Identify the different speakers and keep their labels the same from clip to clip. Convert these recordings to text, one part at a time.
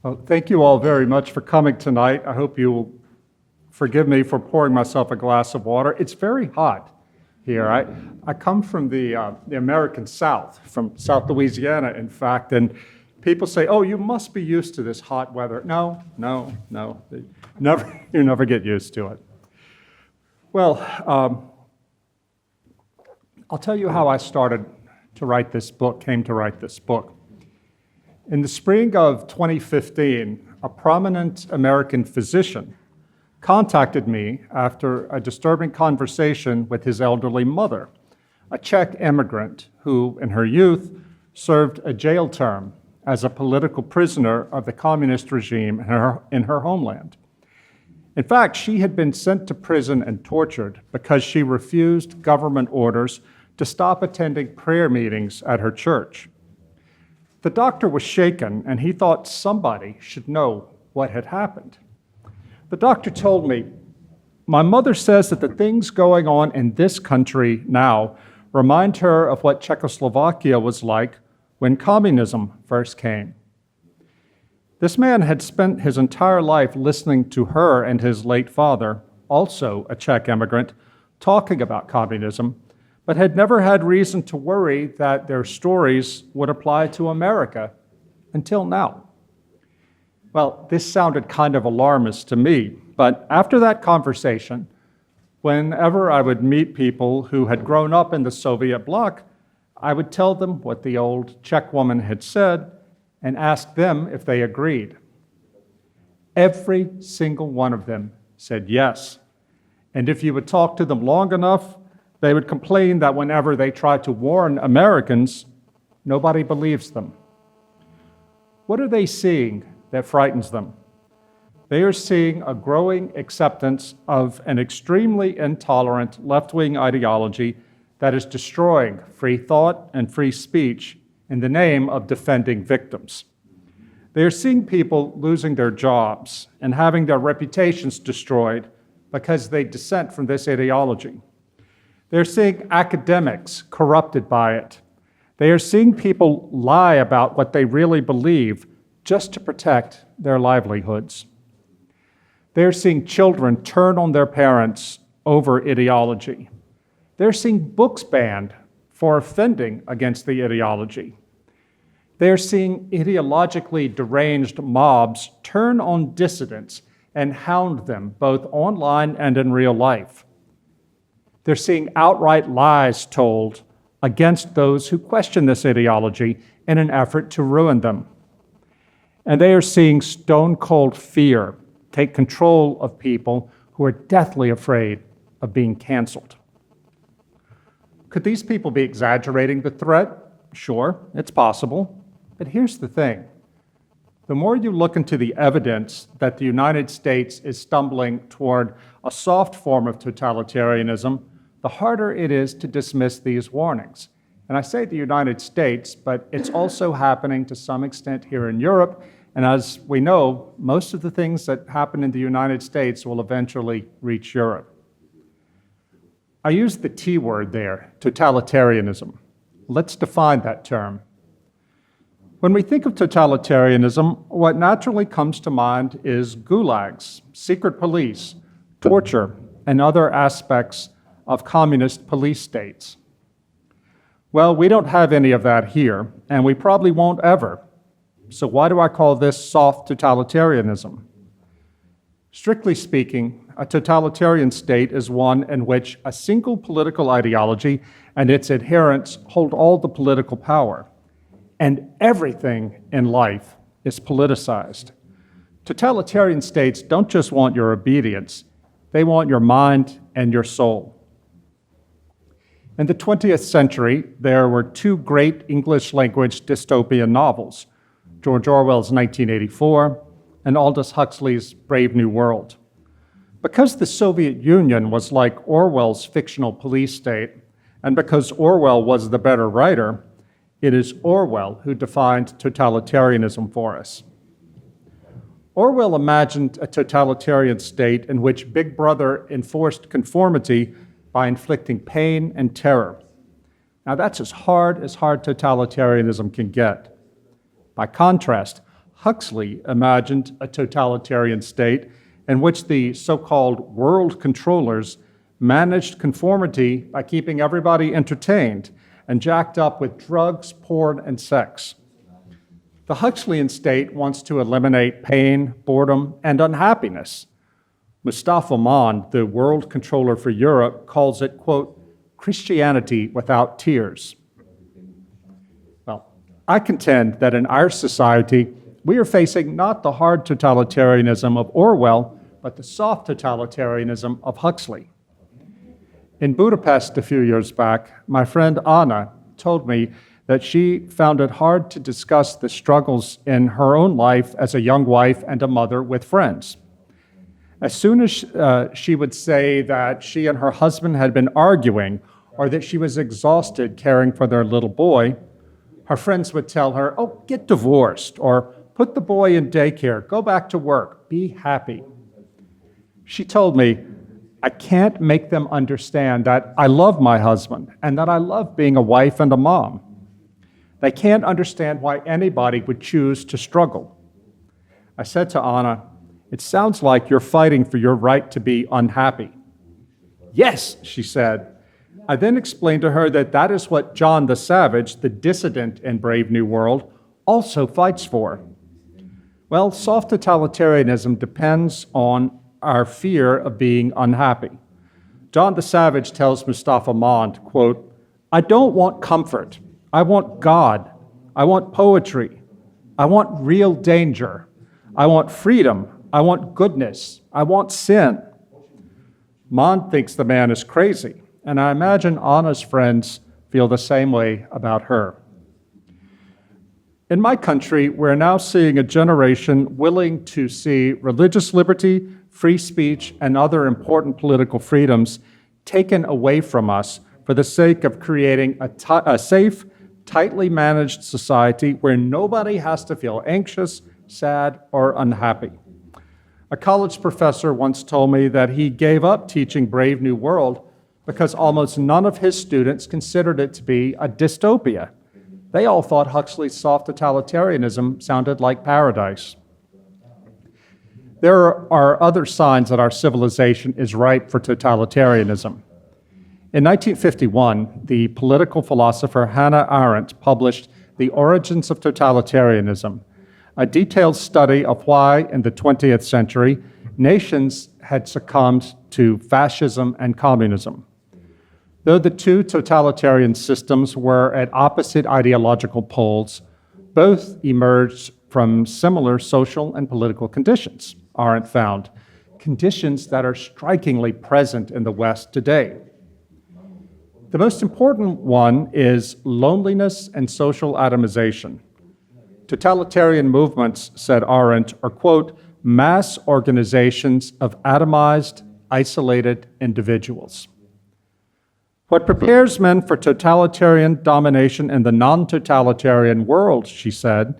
Speaker 1: Well, thank you all very much for coming tonight. I hope you will forgive me for pouring myself a glass of water. It's very hot here. I come from the American South, from South Louisiana, in fact, and people say, oh, you must be used to this hot weather. No. You never get used to it. Well, I'll tell you how I started to write this book, came to write this book. In the spring of 2015, a prominent American physician contacted me after a disturbing conversation with his elderly mother, a Czech immigrant who, in her youth, served a jail term as a political prisoner of the communist regime in her homeland. In fact, she had been sent to prison and tortured because she refused government orders to stop attending prayer meetings at her church. The doctor was shaken, and he thought somebody should know what had happened. The doctor told me, my mother says that the things going on in this country now remind her of what Czechoslovakia was like when communism first came. This man had spent his entire life listening to her and his late father, also a Czech immigrant, talking about communism, but had never had reason to worry that their stories would apply to America until now. Well, this sounded kind of alarmist to me, but after that conversation, whenever I would meet people who had grown up in the Soviet bloc, I would tell them what the old Czech woman had said and ask them if they agreed. Every single one of them said yes. And if you would talk to them long enough, they would complain that whenever they try to warn Americans, nobody believes them. What are they seeing that frightens them? They are seeing a growing acceptance of an extremely intolerant left-wing ideology that is destroying free thought and free speech in the name of defending victims. They are seeing people losing their jobs and having their reputations destroyed because they dissent from this ideology. They're seeing academics corrupted by it. They are seeing people lie about what they really believe just to protect their livelihoods. They're seeing children turn on their parents over ideology. They're seeing books banned for offending against the ideology. They're seeing ideologically deranged mobs turn on dissidents and hound them both online and in real life. They're seeing outright lies told against those who question this ideology in an effort to ruin them. And they are seeing stone-cold fear take control of people who are deathly afraid of being canceled. Could these people be exaggerating the threat? Sure, it's possible. But here's the thing. The more you look into the evidence that the United States is stumbling toward a soft form of totalitarianism, the harder it is to dismiss these warnings. And I say the United States, but it's also happening to some extent here in Europe. And as we know, most of the things that happen in the United States will eventually reach Europe. I use the T word there, totalitarianism. Let's define that term. When we think of totalitarianism, what naturally comes to mind is gulags, secret police, torture, and other aspects of communist police states. Well, we don't have any of that here, and we probably won't ever. So why do I call this soft totalitarianism? Strictly speaking, a totalitarian state is one in which a single political ideology and its adherents hold all the political power, and everything in life is politicized. Totalitarian states don't just want your obedience, they want your mind and your soul. In the 20th century, there were two great English-language dystopian novels, George Orwell's 1984 and Aldous Huxley's Brave New World. Because the Soviet Union was like Orwell's fictional police state, and because Orwell was the better writer, it is Orwell who defined totalitarianism for us. Orwell imagined a totalitarian state in which Big Brother enforced conformity by inflicting pain and terror. Now that's as hard totalitarianism can get. By contrast, Huxley imagined a totalitarian state in which the so-called world controllers managed conformity by keeping everybody entertained and jacked up with drugs, porn, and sex. The Huxleyan state wants to eliminate pain, boredom, and unhappiness. Mustafa Mond, the world controller for Europe, calls it, quote, Christianity without tears. Well, I contend that in our society, we are facing not the hard totalitarianism of Orwell, but the soft totalitarianism of Huxley. In Budapest a few years back, my friend Anna told me that she found it hard to discuss the struggles in her own life as a young wife and a mother with friends. As soon as she would say that she and her husband had been arguing or that she was exhausted caring for their little boy, her friends would tell her, oh, get divorced, or put the boy in daycare, go back to work, be happy. She told me, I can't make them understand that I love my husband and that I love being a wife and a mom. They can't understand why anybody would choose to struggle. I said to Anna, it sounds like you're fighting for your right to be unhappy. Yes, she said. I then explained to her that that is what John the Savage, the dissident in Brave New World, also fights for. Well, soft totalitarianism depends on our fear of being unhappy. John the Savage tells Mustafa Mond, quote, I don't want comfort. I want God. I want poetry. I want real danger. I want freedom. I want goodness. I want sin. Mond thinks the man is crazy, and I imagine Anna's friends feel the same way about her. In my country, we're now seeing a generation willing to see religious liberty, free speech, and other important political freedoms taken away from us for the sake of creating a safe, tightly managed society where nobody has to feel anxious, sad, or unhappy. A college professor once told me that he gave up teaching Brave New World because almost none of his students considered it to be a dystopia. They all thought Huxley's soft totalitarianism sounded like paradise. There are other signs that our civilization is ripe for totalitarianism. In 1951, the political philosopher Hannah Arendt published The Origins of Totalitarianism, a detailed study of why, in the 20th century, nations had succumbed to fascism and communism. Though the two totalitarian systems were at opposite ideological poles, both emerged from similar social and political conditions, Arendt found, conditions that are strikingly present in the West today. The most important one is loneliness and social atomization. Totalitarian movements, said Arendt, are, quote, mass organizations of atomized, isolated individuals. What prepares men for totalitarian domination in the non-totalitarian world, she said,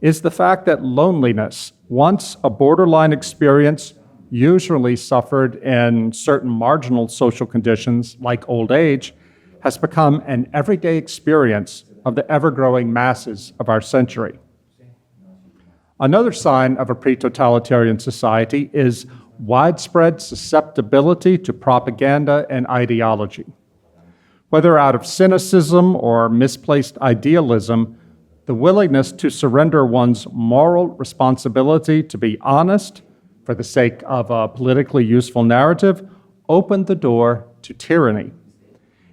Speaker 1: is the fact that loneliness, once a borderline experience, usually suffered in certain marginal social conditions like old age, has become an everyday experience of the ever-growing masses of our century. Another sign of a pre-totalitarian society is widespread susceptibility to propaganda and ideology. Whether out of cynicism or misplaced idealism, the willingness to surrender one's moral responsibility to be honest for the sake of a politically useful narrative opened the door to tyranny.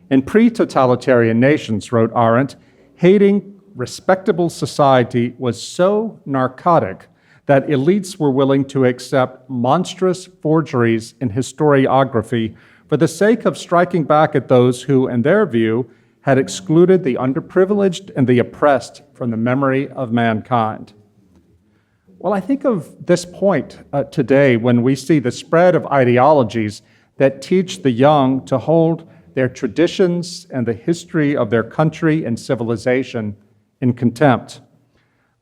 Speaker 1: In pre-totalitarian nations, wrote Arendt, hating respectable society was so narcotic that elites were willing to accept monstrous forgeries in historiography for the sake of striking back at those who, in their view, had excluded the underprivileged and the oppressed from the memory of mankind. Well, I think of this point today when we see the spread of ideologies that teach the young to hold their traditions and the history of their country and civilization in contempt.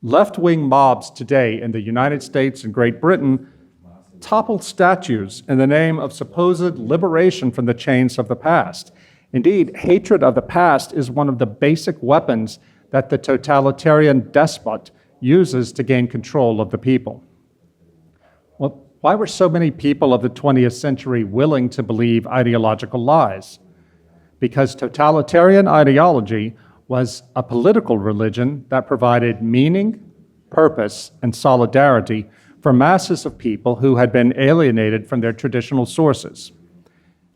Speaker 1: Left-wing mobs today in the United States and Great Britain topple statues in the name of supposed liberation from the chains of the past. Indeed, hatred of the past is one of the basic weapons that the totalitarian despot uses to gain control of the people. Well, why were so many people of the 20th century willing to believe ideological lies? Because totalitarian ideology was a political religion that provided meaning, purpose, and solidarity for masses of people who had been alienated from their traditional sources.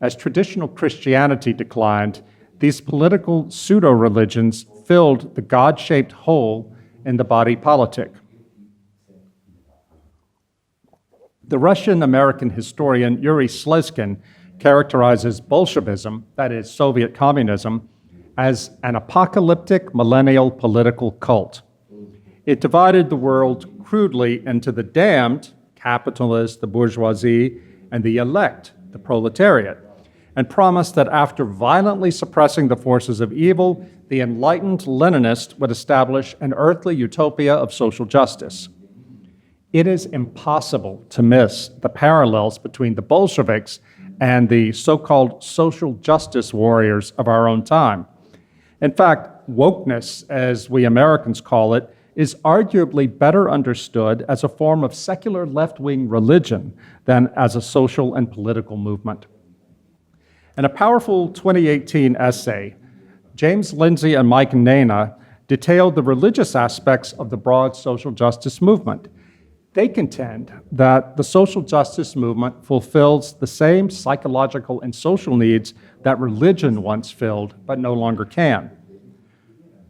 Speaker 1: As traditional Christianity declined, these political pseudo-religions filled the God-shaped hole in the body politic. The Russian-American historian Yuri Slezkin characterizes Bolshevism, that is, Soviet communism, as an apocalyptic millennial political cult. It divided the world crudely into the damned, capitalists, the bourgeoisie, and the elect, the proletariat, and promised that after violently suppressing the forces of evil, the enlightened Leninist would establish an earthly utopia of social justice. It is impossible to miss the parallels between the Bolsheviks and the so-called social justice warriors of our own time. In fact, wokeness, as we Americans call it, is arguably better understood as a form of secular left-wing religion than as a social and political movement. In a powerful 2018 essay, James Lindsay and Mike Nana detailed the religious aspects of the broad social justice movement. They contend that the social justice movement fulfills the same psychological and social needs that religion once filled, but no longer can.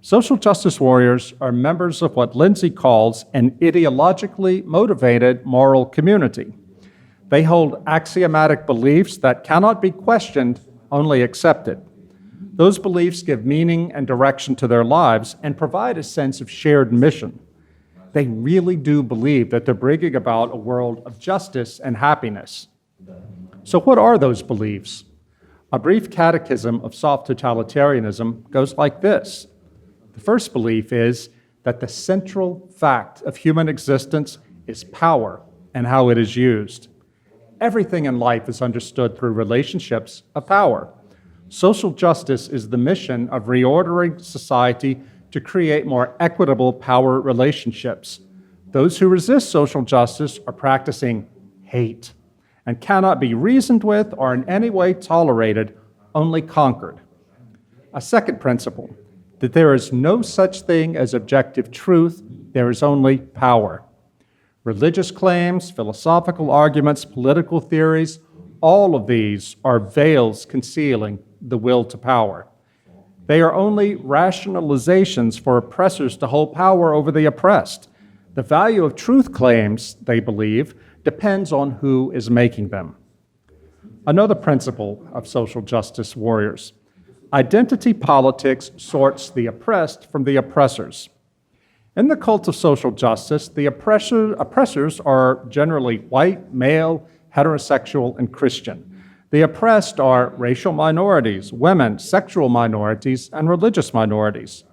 Speaker 1: Social justice warriors are members of what Lindsay calls an ideologically motivated moral community. They hold axiomatic beliefs that cannot be questioned, only accepted. Those beliefs give meaning and direction to their lives and provide a sense of shared mission. They really do believe that they're bringing about a world of justice and happiness. So what are those beliefs? A brief catechism of soft totalitarianism goes like this. The first belief is that the central fact of human existence is power and how it is used. Everything in life is understood through relationships of power. Social justice is the mission of reordering society to create more equitable power relationships. Those who resist social justice are practicing hate and cannot be reasoned with or in any way tolerated, only conquered. A second principle, that there is no such thing as objective truth, there is only power. Religious claims, philosophical arguments, political theories, all of these are veils concealing the will to power. They are only rationalizations for oppressors to hold power over the oppressed. The value of truth claims, they believe, depends on who is making them. Another principle of social justice warriors. Identity politics sorts the oppressed from the oppressors. In the cult of social justice, the oppressors are generally white, male, heterosexual, and Christian. The oppressed are racial minorities, women, sexual minorities, and religious minorities.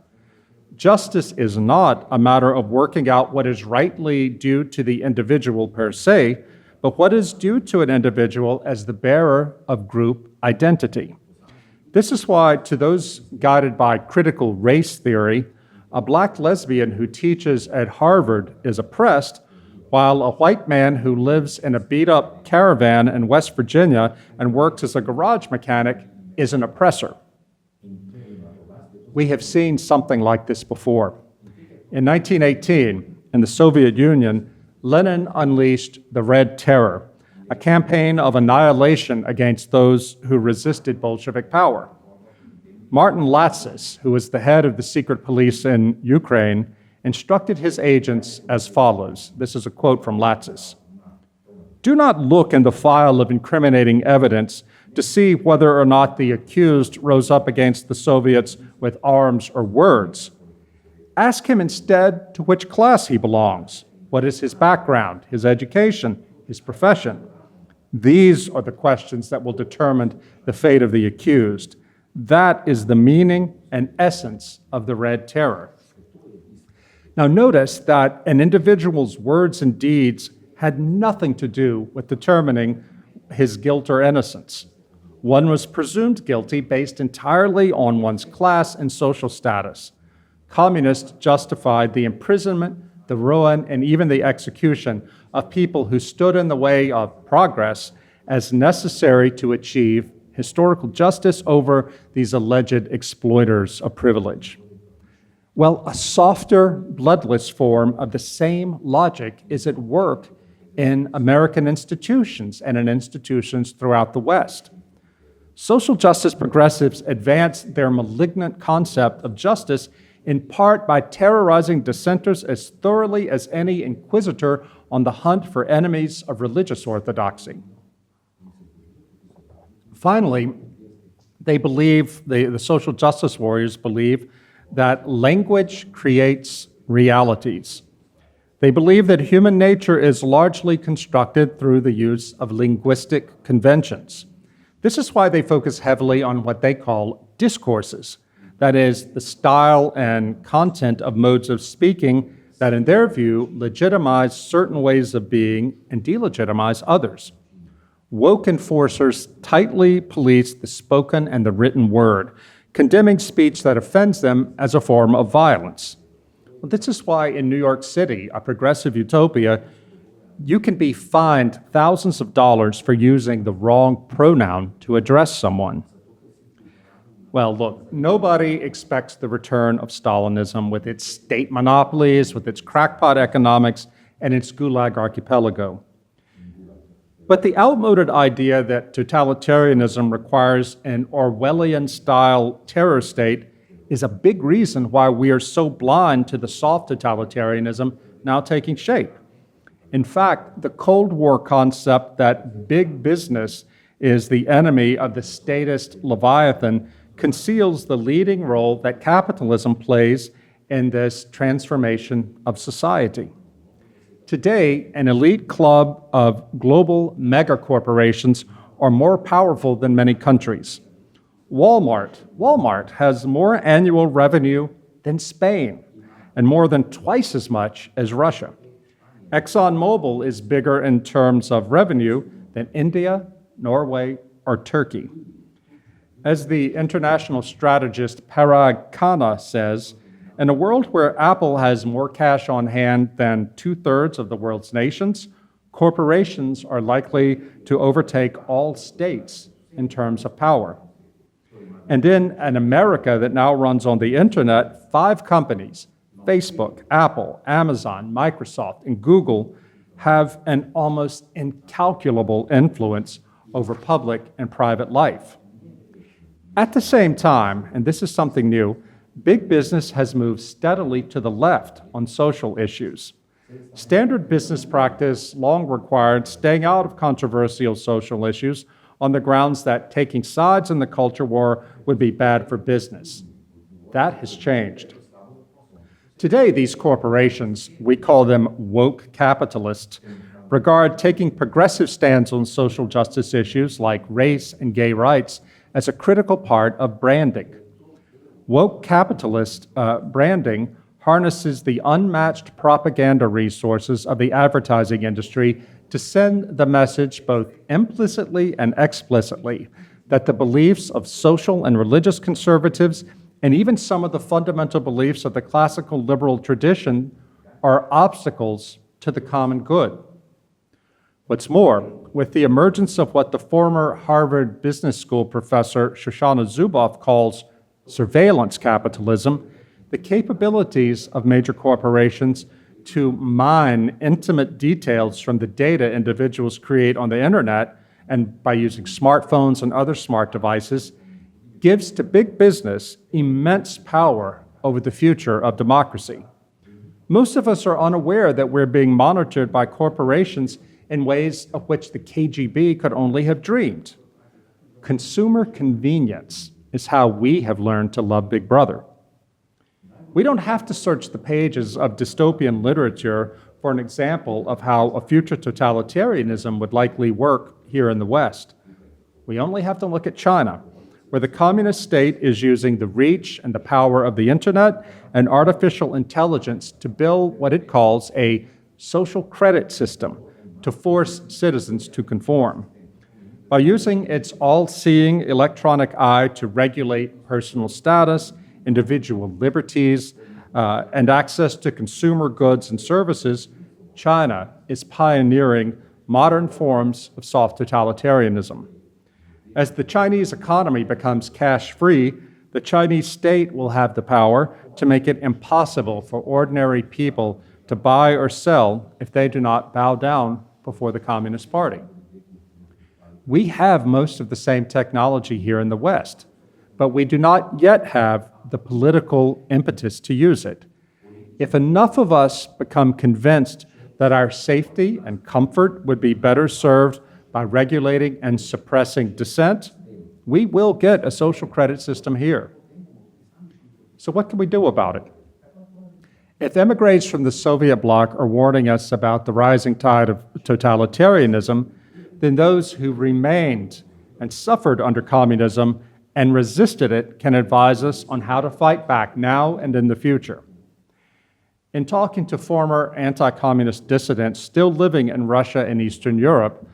Speaker 1: Justice is not a matter of working out what is rightly due to the individual per se, but what is due to an individual as the bearer of group identity. This is why, to those guided by critical race theory, a black lesbian who teaches at Harvard is oppressed, while a white man who lives in a beat-up caravan in West Virginia and works as a garage mechanic is an oppressor. We have seen something like this before. In 1918, in the Soviet Union, Lenin unleashed the Red Terror, a campaign of annihilation against those who resisted Bolshevik power. Martin Latsis, who was the head of the secret police in Ukraine, instructed his agents as follows. This is a quote from Latsis. "Do not look in the file of incriminating evidence to see whether or not the accused rose up against the Soviets with arms or words. Ask him instead to which class he belongs. What is his background, his education, his profession? These are the questions that will determine the fate of the accused. That is the meaning and essence of the Red Terror." Now notice that an individual's words and deeds had nothing to do with determining his guilt or innocence. One was presumed guilty based entirely on one's class and social status. Communists justified the imprisonment, the ruin, and even the execution of people who stood in the way of progress as necessary to achieve historical justice over these alleged exploiters of privilege. Well, a softer, bloodless form of the same logic is at work in American institutions and in institutions throughout the West. Social justice progressives advance their malignant concept of justice in part by terrorizing dissenters as thoroughly as any inquisitor on the hunt for enemies of religious orthodoxy. Finally, they believe, the social justice warriors believe, that language creates realities. They believe that human nature is largely constructed through the use of linguistic conventions. This is why they focus heavily on what they call discourses, that is, the style and content of modes of speaking that, in their view, legitimize certain ways of being and delegitimize others. Woke enforcers tightly police the spoken and the written word, condemning speech that offends them as a form of violence. Well, this is why in New York City, a progressive utopia, you can be fined thousands of dollars for using the wrong pronoun to address someone. Well, look, nobody expects the return of Stalinism with its state monopolies, with its crackpot economics, and its Gulag archipelago. But the outmoded idea that totalitarianism requires an Orwellian-style terror state is a big reason why we are so blind to the soft totalitarianism now taking shape. In fact, the Cold War concept that big business is the enemy of the statist Leviathan conceals the leading role that capitalism plays in this transformation of society. Today, an elite club of global megacorporations are more powerful than many countries. Walmart has more annual revenue than Spain, and more than twice as much as Russia. ExxonMobil is bigger in terms of revenue than India, Norway, or Turkey. As the international strategist Parag Khanna says, in a world where Apple has more cash on hand than 2/3 of the world's nations, corporations are likely to overtake all states in terms of power. And in an America that now runs on the internet, 5 companies, Facebook, Apple, Amazon, Microsoft, and Google, have an almost incalculable influence over public and private life. At the same time, and this is something new, big business has moved steadily to the left on social issues. Standard business practice long required staying out of controversial social issues on the grounds that taking sides in the culture war would be bad for business. That has changed. Today, these corporations, we call them woke capitalists, regard taking progressive stands on social justice issues like race and gay rights as a critical part of branding. Woke capitalist branding harnesses the unmatched propaganda resources of the advertising industry to send the message both implicitly and explicitly that the beliefs of social and religious conservatives and even some of the fundamental beliefs of the classical liberal tradition are obstacles to the common good. What's more, with the emergence of what the former Harvard Business School professor Shoshana Zuboff calls surveillance capitalism, the capabilities of major corporations to mine intimate details from the data individuals create on the internet and by using smartphones and other smart devices gives to big business immense power over the future of democracy. Most of us are unaware that we're being monitored by corporations in ways of which the KGB could only have dreamed. Consumer convenience is how we have learned to love Big Brother. We don't have to search the pages of dystopian literature for an example of how a future totalitarianism would likely work here in the West. We only have to look at China, where the communist state is using the reach and the power of the internet and artificial intelligence to build what it calls a social credit system to force citizens to conform. By using its all-seeing electronic eye to regulate personal status, individual liberties, and access to consumer goods and services, China is pioneering modern forms of soft totalitarianism. As the Chinese economy becomes cash-free, the Chinese state will have the power to make it impossible for ordinary people to buy or sell if they do not bow down before the Communist Party. We have most of the same technology here in the West, but we do not yet have the political impetus to use it. If enough of us become convinced that our safety and comfort would be better served by regulating and suppressing dissent, we will get a social credit system here. So what can we do about it? If emigres from the Soviet bloc are warning us about the rising tide of totalitarianism, then those who remained and suffered under communism and resisted it can advise us on how to fight back now and in the future. In talking to former anti-communist dissidents still living in Russia and Eastern Europe,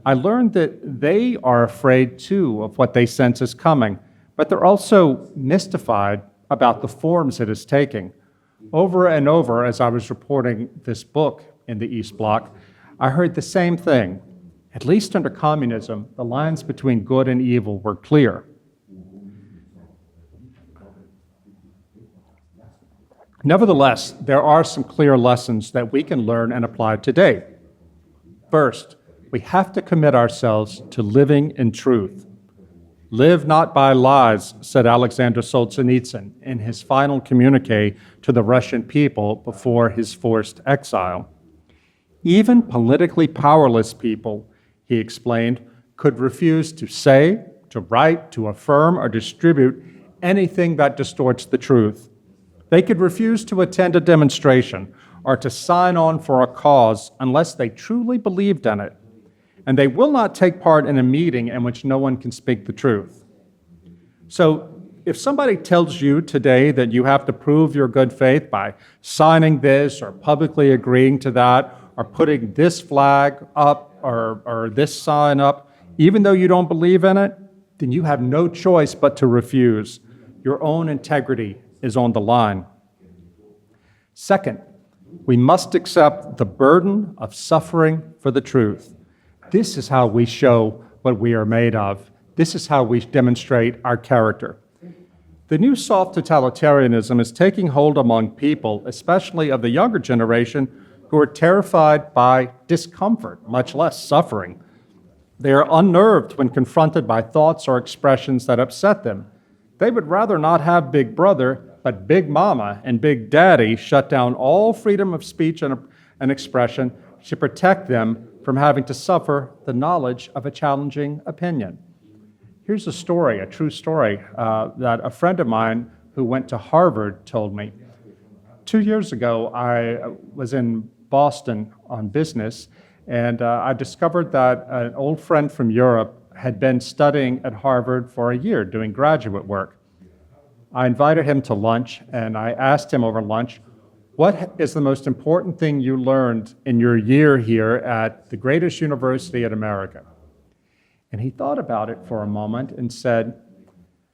Speaker 1: I learned that they are afraid too of what they sense is coming, but they're also mystified about the forms it is taking. Over and over, as I was reporting this book in the East Bloc, I heard the same thing. At least under communism, the lines between good and evil were clear. Nevertheless, there are some clear lessons that we can learn and apply today. First, we have to commit ourselves to living in truth. Live not by lies, said Alexander Solzhenitsyn in his final communique to the Russian people before his forced exile. Even politically powerless people, he explained, could refuse to say, to write, to affirm, or distribute anything that distorts the truth. They could refuse to attend a demonstration or to sign on for a cause unless they truly believed in it. And they will not take part in a meeting in which no one can speak the truth. So if somebody tells you today that you have to prove your good faith by signing this or publicly agreeing to that or putting this flag up or this sign up, even though you don't believe in it, then you have no choice but to refuse. Your own integrity is on the line. Second, we must accept the burden of suffering for the truth. This is how we show what we are made of. This is how we demonstrate our character. The new soft totalitarianism is taking hold among people, especially of the younger generation, who are terrified by discomfort, much less suffering. They are unnerved when confronted by thoughts or expressions that upset them. They would rather not have Big Brother, but Big Mama and Big Daddy shut down all freedom of speech and expression to protect them from having to suffer the knowledge of a challenging opinion. Here's a story, a true story, that a friend of mine who went to Harvard told me. 2 years ago, I was in Boston on business, and I discovered that an old friend from Europe had been studying at Harvard for a year, doing graduate work. I invited him to lunch, and I asked him over lunch, what is the most important thing you learned in your year here at the greatest university in America? And he thought about it for a moment and said,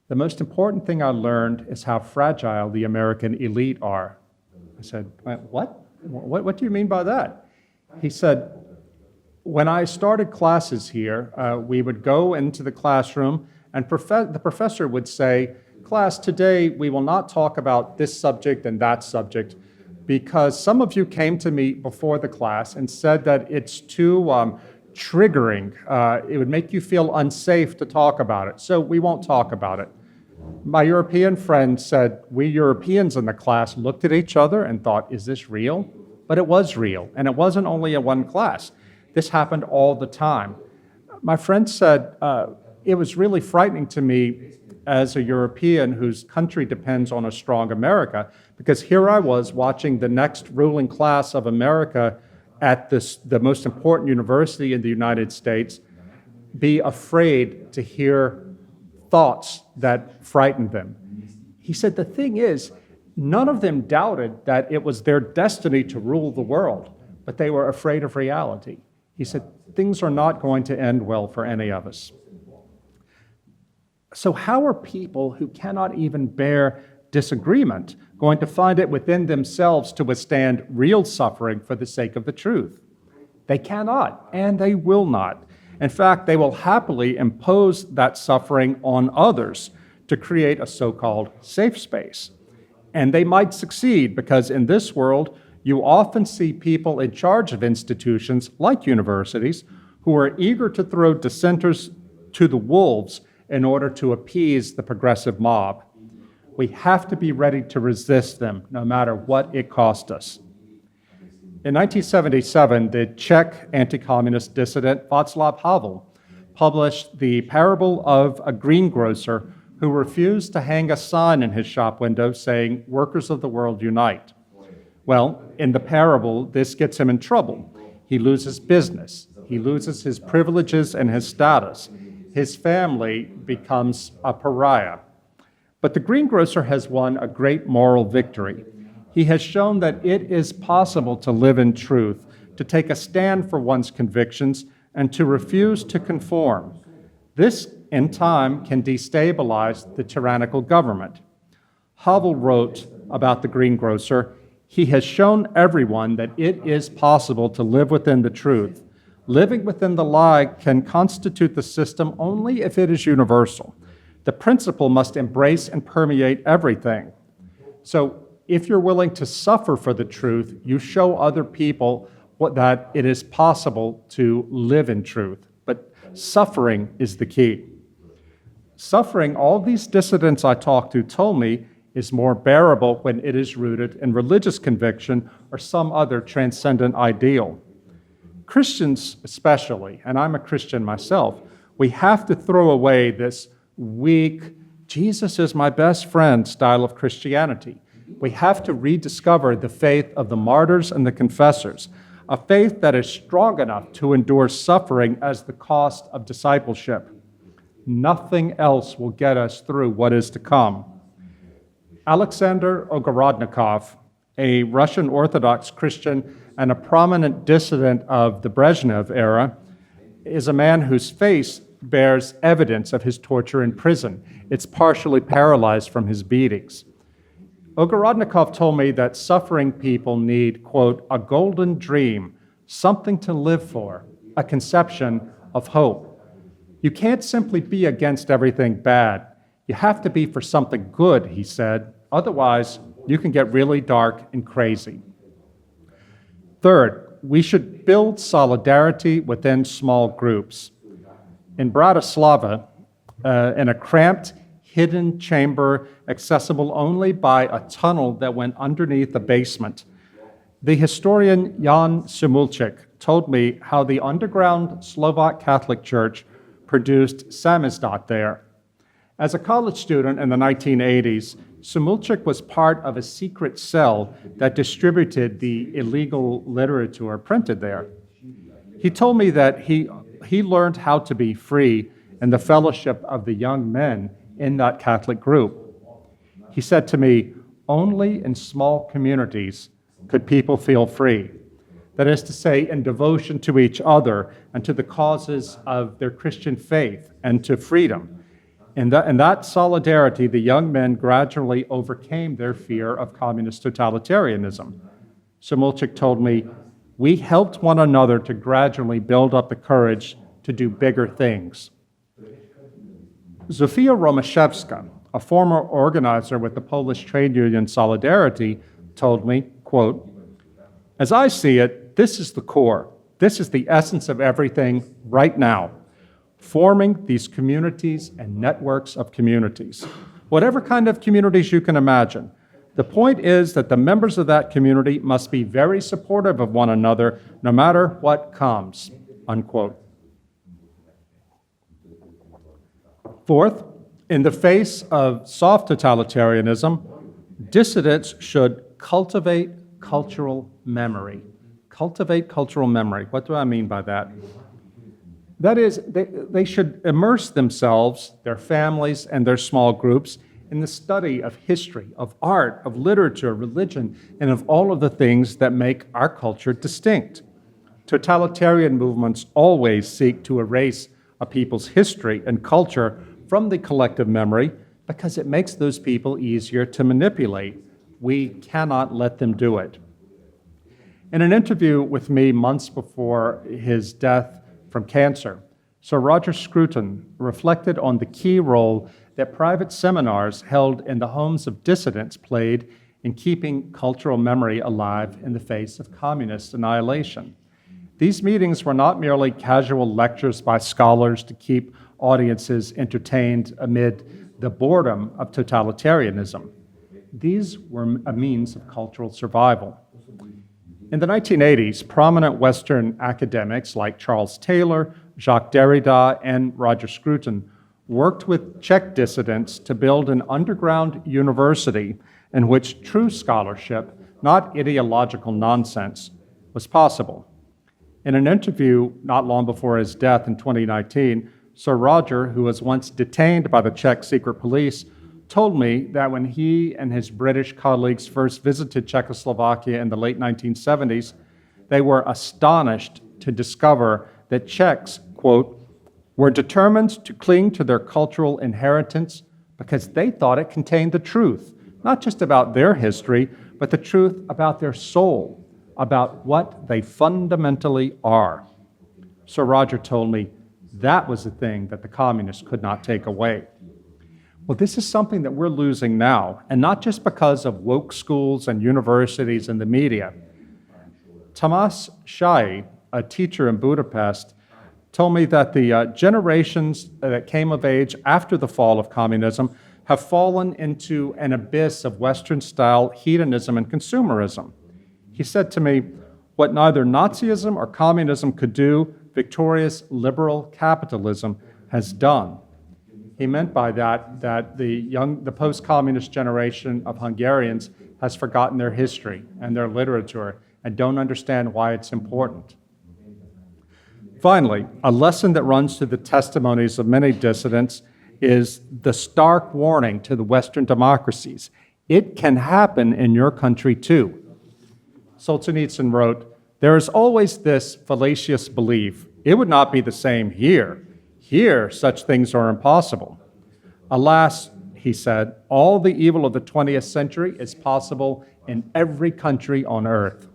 Speaker 1: the most important thing I learned is how fragile the American elite are. I said, what? What do you mean by that? He said, when I started classes here, we would go into the classroom and the professor would say, class, today we will not talk about this subject and that subject because some of you came to me before the class and said that it's too triggering. It would make you feel unsafe to talk about it, so we won't talk about it. My European friend said, we Europeans in the class looked at each other and thought, is this real? But it was real, and it wasn't only in one class. This happened all the time. My friend said, it was really frightening to me as a European whose country depends on a strong America, because here I was watching the next ruling class of America at the most important university in the United States be afraid to hear thoughts that frightened them. He said, the thing is, none of them doubted that it was their destiny to rule the world, but they were afraid of reality. He said, things are not going to end well for any of us. So how are people who cannot even bear disagreement going to find it within themselves to withstand real suffering for the sake of the truth? They cannot, and they will not. In fact, they will happily impose that suffering on others to create a so-called safe space. And they might succeed because in this world, you often see people in charge of institutions like universities who are eager to throw dissenters to the wolves in order to appease the progressive mob. We have to be ready to resist them, no matter what it costs us. In 1977, the Czech anti-communist dissident Václav Havel published The Parable of a Greengrocer who refused to hang a sign in his shop window saying, "Workers of the world unite." Well, in the parable, this gets him in trouble. He loses business. He loses his privileges and his status. His family becomes a pariah. But the greengrocer has won a great moral victory. He has shown that it is possible to live in truth, to take a stand for one's convictions, and to refuse to conform. This, in time, can destabilize the tyrannical government. Havel wrote about the greengrocer, "He has shown everyone that it is possible to live within the truth. Living within the lie can constitute the system only if it is universal. The principle must embrace and permeate everything." So if you're willing to suffer for the truth, you show other people that it is possible to live in truth. But suffering is the key. Suffering, all these dissidents I talked to told me, is more bearable when it is rooted in religious conviction or some other transcendent ideal. Christians especially, and I'm a Christian myself, we have to throw away this weak, Jesus is my best friend style of Christianity. We have to rediscover the faith of the martyrs and the confessors, a faith that is strong enough to endure suffering as the cost of discipleship. Nothing else will get us through what is to come. Alexander Ogorodnikov, a Russian Orthodox Christian and a prominent dissident of the Brezhnev era, is a man whose face bears evidence of his torture in prison. It's partially paralyzed from his beatings. Ogorodnikov told me that suffering people need, quote, "a golden dream, something to live for, a conception of hope." You can't simply be against everything bad. You have to be for something good, he said. Otherwise, you can get really dark and crazy. Third, we should build solidarity within small groups. In Bratislava, in a cramped, hidden chamber accessible only by a tunnel that went underneath the basement, the historian Jan Simulček told me how the underground Slovak Catholic Church produced samizdat there. As a college student in the 1980s, Simulček was part of a secret cell that distributed the illegal literature printed there. He told me that he learned how to be free in the fellowship of the young men in that Catholic group. He said to me, only in small communities could people feel free. That is to say, in devotion to each other and to the causes of their Christian faith and to freedom. In that solidarity, the young men gradually overcame their fear of communist totalitarianism. Simulček told me, we helped one another to gradually build up the courage to do bigger things. Zofia Romaszewska, a former organizer with the Polish trade union Solidarity, told me, quote, "As I see it, this is the core. This is the essence of everything right now. Forming these communities and networks of communities. Whatever kind of communities you can imagine. The point is that the members of that community must be very supportive of one another, no matter what comes," unquote. Fourth, in the face of soft totalitarianism, dissidents should cultivate cultural memory. Cultivate cultural memory. What do I mean by that? That is, they should immerse themselves, their families, and their small groups in the study of history, of art, of literature, religion, and of all of the things that make our culture distinct. Totalitarian movements always seek to erase a people's history and culture from the collective memory because it makes those people easier to manipulate. We cannot let them do it. In an interview with me months before his death from cancer, Sir Roger Scruton reflected on the key role that private seminars held in the homes of dissidents played in keeping cultural memory alive in the face of communist annihilation. These meetings were not merely casual lectures by scholars to keep audiences entertained amid the boredom of totalitarianism. These were a means of cultural survival. In the 1980s, prominent Western academics like Charles Taylor, Jacques Derrida, and Roger Scruton worked with Czech dissidents to build an underground university in which true scholarship, not ideological nonsense, was possible. In an interview not long before his death in 2019, Sir Roger, who was once detained by the Czech secret police, told me that when he and his British colleagues first visited Czechoslovakia in the late 1970s, they were astonished to discover that Czechs, quote, were determined to cling to their cultural inheritance because they thought it contained the truth, not just about their history, but the truth about their soul, about what they fundamentally are. Sir Roger told me that was the thing that the communists could not take away. Well, this is something that we're losing now, and not just because of woke schools and universities and the media. Tamás Shai, a teacher in Budapest, told me that the generations that came of age after the fall of communism have fallen into an abyss of Western-style hedonism and consumerism. He said to me, what neither Nazism or communism could do, victorious liberal capitalism has done. He meant by that the post-communist generation of Hungarians has forgotten their history and their literature and don't understand why it's important. Finally, a lesson that runs through the testimonies of many dissidents is the stark warning to the Western democracies. It can happen in your country too. Solzhenitsyn wrote, there is always this fallacious belief, it would not be the same here. Here, such things are impossible. Alas, he said, all the evil of the 20th century is possible in every country on earth.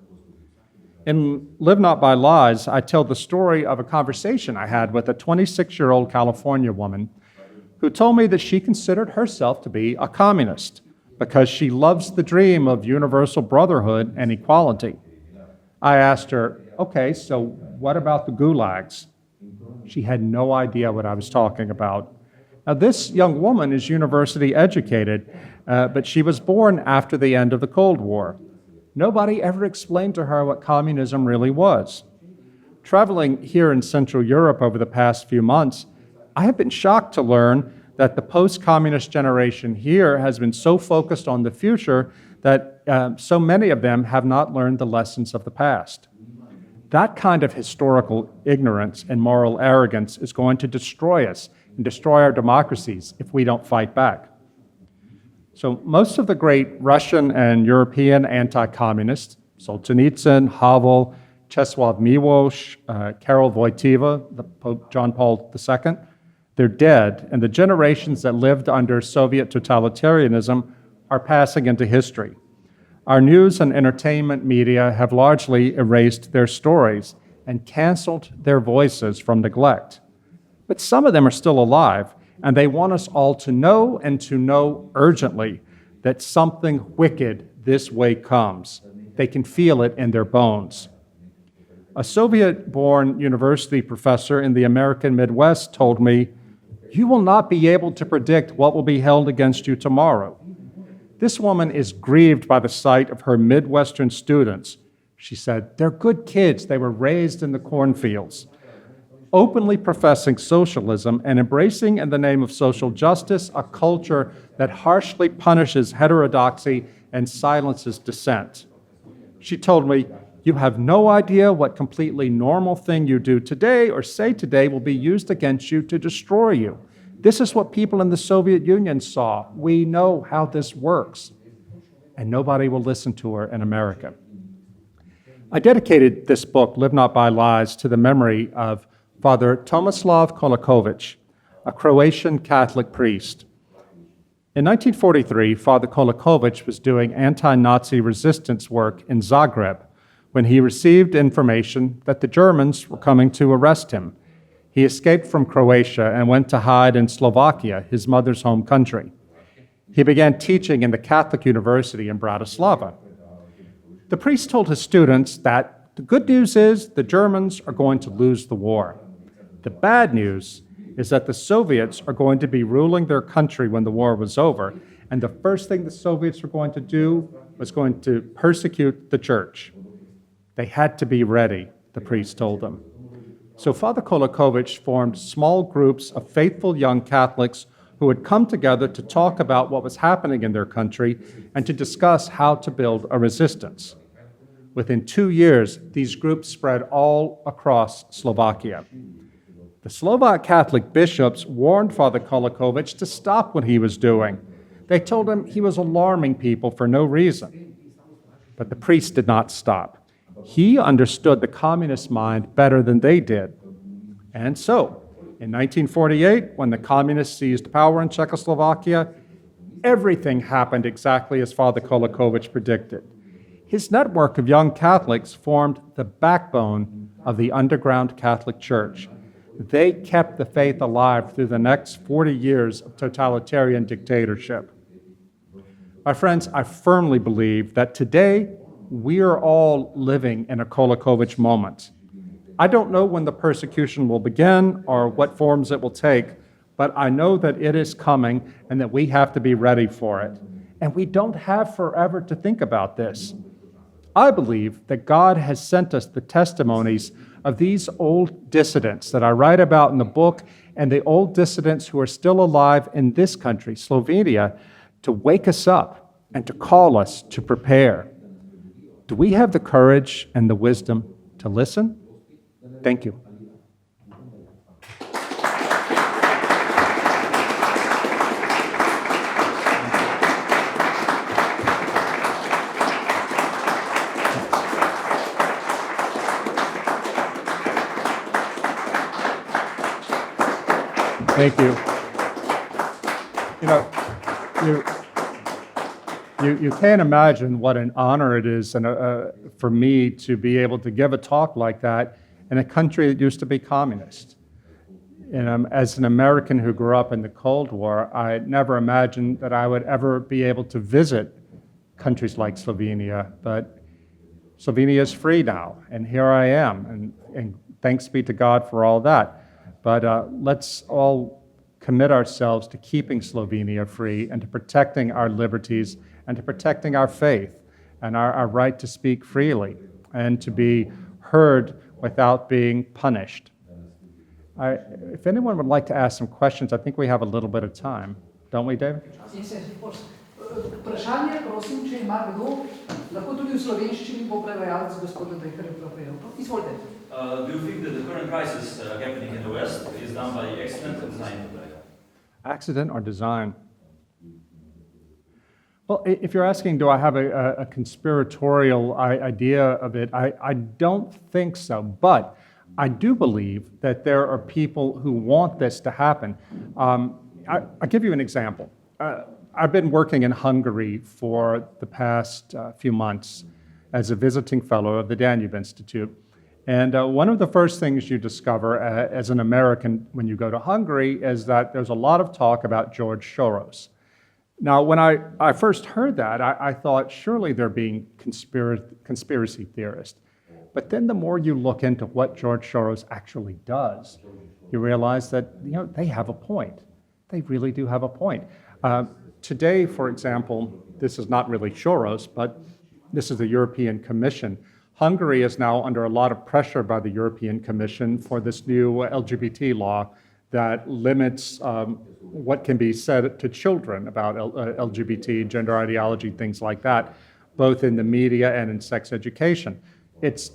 Speaker 1: In Live Not by Lies, I tell the story of a conversation I had with a 26-year-old California woman who told me that she considered herself to be a communist because she loves the dream of universal brotherhood and equality. I asked her, okay, so what about the gulags? She had no idea what I was talking about. Now, this young woman is university educated, but she was born after the end of the Cold War. Nobody ever explained to her what communism really was. Traveling here in Central Europe over the past few months, I have been shocked to learn that the post-communist generation here has been so focused on the future that so many of them have not learned the lessons of the past. That kind of historical ignorance and moral arrogance is going to destroy us and destroy our democracies if we don't fight back. So most of the great Russian and European anti-communists, Solzhenitsyn, Havel, Czesław Miłosz, Karol Wojtyła, the Pope John Paul II, they're dead, and the generations that lived under Soviet totalitarianism are passing into history. Our news and entertainment media have largely erased their stories and canceled their voices from neglect. But some of them are still alive, and they want us all to know and to know urgently that something wicked this way comes. They can feel it in their bones. A Soviet-born university professor in the American Midwest told me, "You will not be able to predict what will be held against you tomorrow." This woman is grieved by the sight of her Midwestern students. She said, "They're good kids. They were raised in the cornfields." Openly professing socialism and embracing in the name of social justice a culture that harshly punishes heterodoxy and silences dissent. She told me, "You have no idea what completely normal thing you do today or say today will be used against you to destroy you. This is what people in the Soviet Union saw. We know how this works." And nobody will listen to her in America. I dedicated this book, Live Not by Lies, to the memory of Father Tomislav Kolakovic, a Croatian Catholic priest. In 1943, Father Kolikovic was doing anti-Nazi resistance work in Zagreb when he received information that the Germans were coming to arrest him. He escaped from Croatia and went to hide in Slovakia, his mother's home country. He began teaching in the Catholic University in Bratislava. The priest told his students that the good news is the Germans are going to lose the war. The bad news is that the Soviets are going to be ruling their country when the war was over, and the first thing the Soviets were going to do was going to persecute the church. They had to be ready, the priest told them. So Father Kolikovic formed small groups of faithful young Catholics who would come together to talk about what was happening in their country and to discuss how to build a resistance. Within 2 years, these groups spread all across Slovakia. The Slovak Catholic bishops warned Father Kolikovic to stop what he was doing. They told him he was alarming people for no reason. But the priest did not stop. He understood the communist mind better than they did. And so, in 1948, when the communists seized power in Czechoslovakia, everything happened exactly as Father Kolikovic predicted. His network of young Catholics formed the backbone of the underground Catholic Church. They kept the faith alive through the next 40 years of totalitarian dictatorship. My friends, I firmly believe that today we are all living in a Kolikovic moment. I don't know when the persecution will begin or what forms it will take, but I know that it is coming and that we have to be ready for it. And we don't have forever to think about this. I believe that God has sent us the testimonies of these old dissidents that I write about in the book and the old dissidents who are still alive in this country, Slovenia, to wake us up and to call us to prepare. Do we have the courage and the wisdom to listen? Thank you. Thank you. You can't imagine what an honor it is for me to be able to give a talk like that in a country that used to be communist. As an American who grew up in the Cold War, I never imagined that I would ever be able to visit countries like Slovenia, but Slovenia is free now, and here I am, and thanks be to God for all that. But let's all commit ourselves to keeping Slovenia free and to protecting our liberties and to protecting our faith and our right to speak freely and to be heard without being punished. If anyone would like to ask some questions, I think we have a little bit of time. Don't we, David?
Speaker 2: Yes, of course. Vprašanje, prosim, če ima kdo, lahko tudi v slovenščini bo prevajalec gospoda Dreherja prevajalca. Izvolite.
Speaker 3: Do you think that the current crisis happening in the West is done by accident or design?
Speaker 1: Accident or design? Well, if you're asking, do I have a conspiratorial idea of it, I don't think so. But I do believe that there are people who want this to happen. I'll give you an example. I've been working in Hungary for the past few months as a visiting fellow of the Danube Institute. And one of the first things you discover as an American when you go to Hungary is that there's a lot of talk about George Soros. Now, when I first heard that, I thought surely they're being conspiracy theorists. But then the more you look into what George Soros actually does, you realize that they have a point. They really do have a point. Today, for example, this is not really Soros, but this is the European Commission. Hungary is now under a lot of pressure by the European Commission for this new LGBT law that limits what can be said to children about LGBT, gender ideology, things like that, both in the media and in sex education.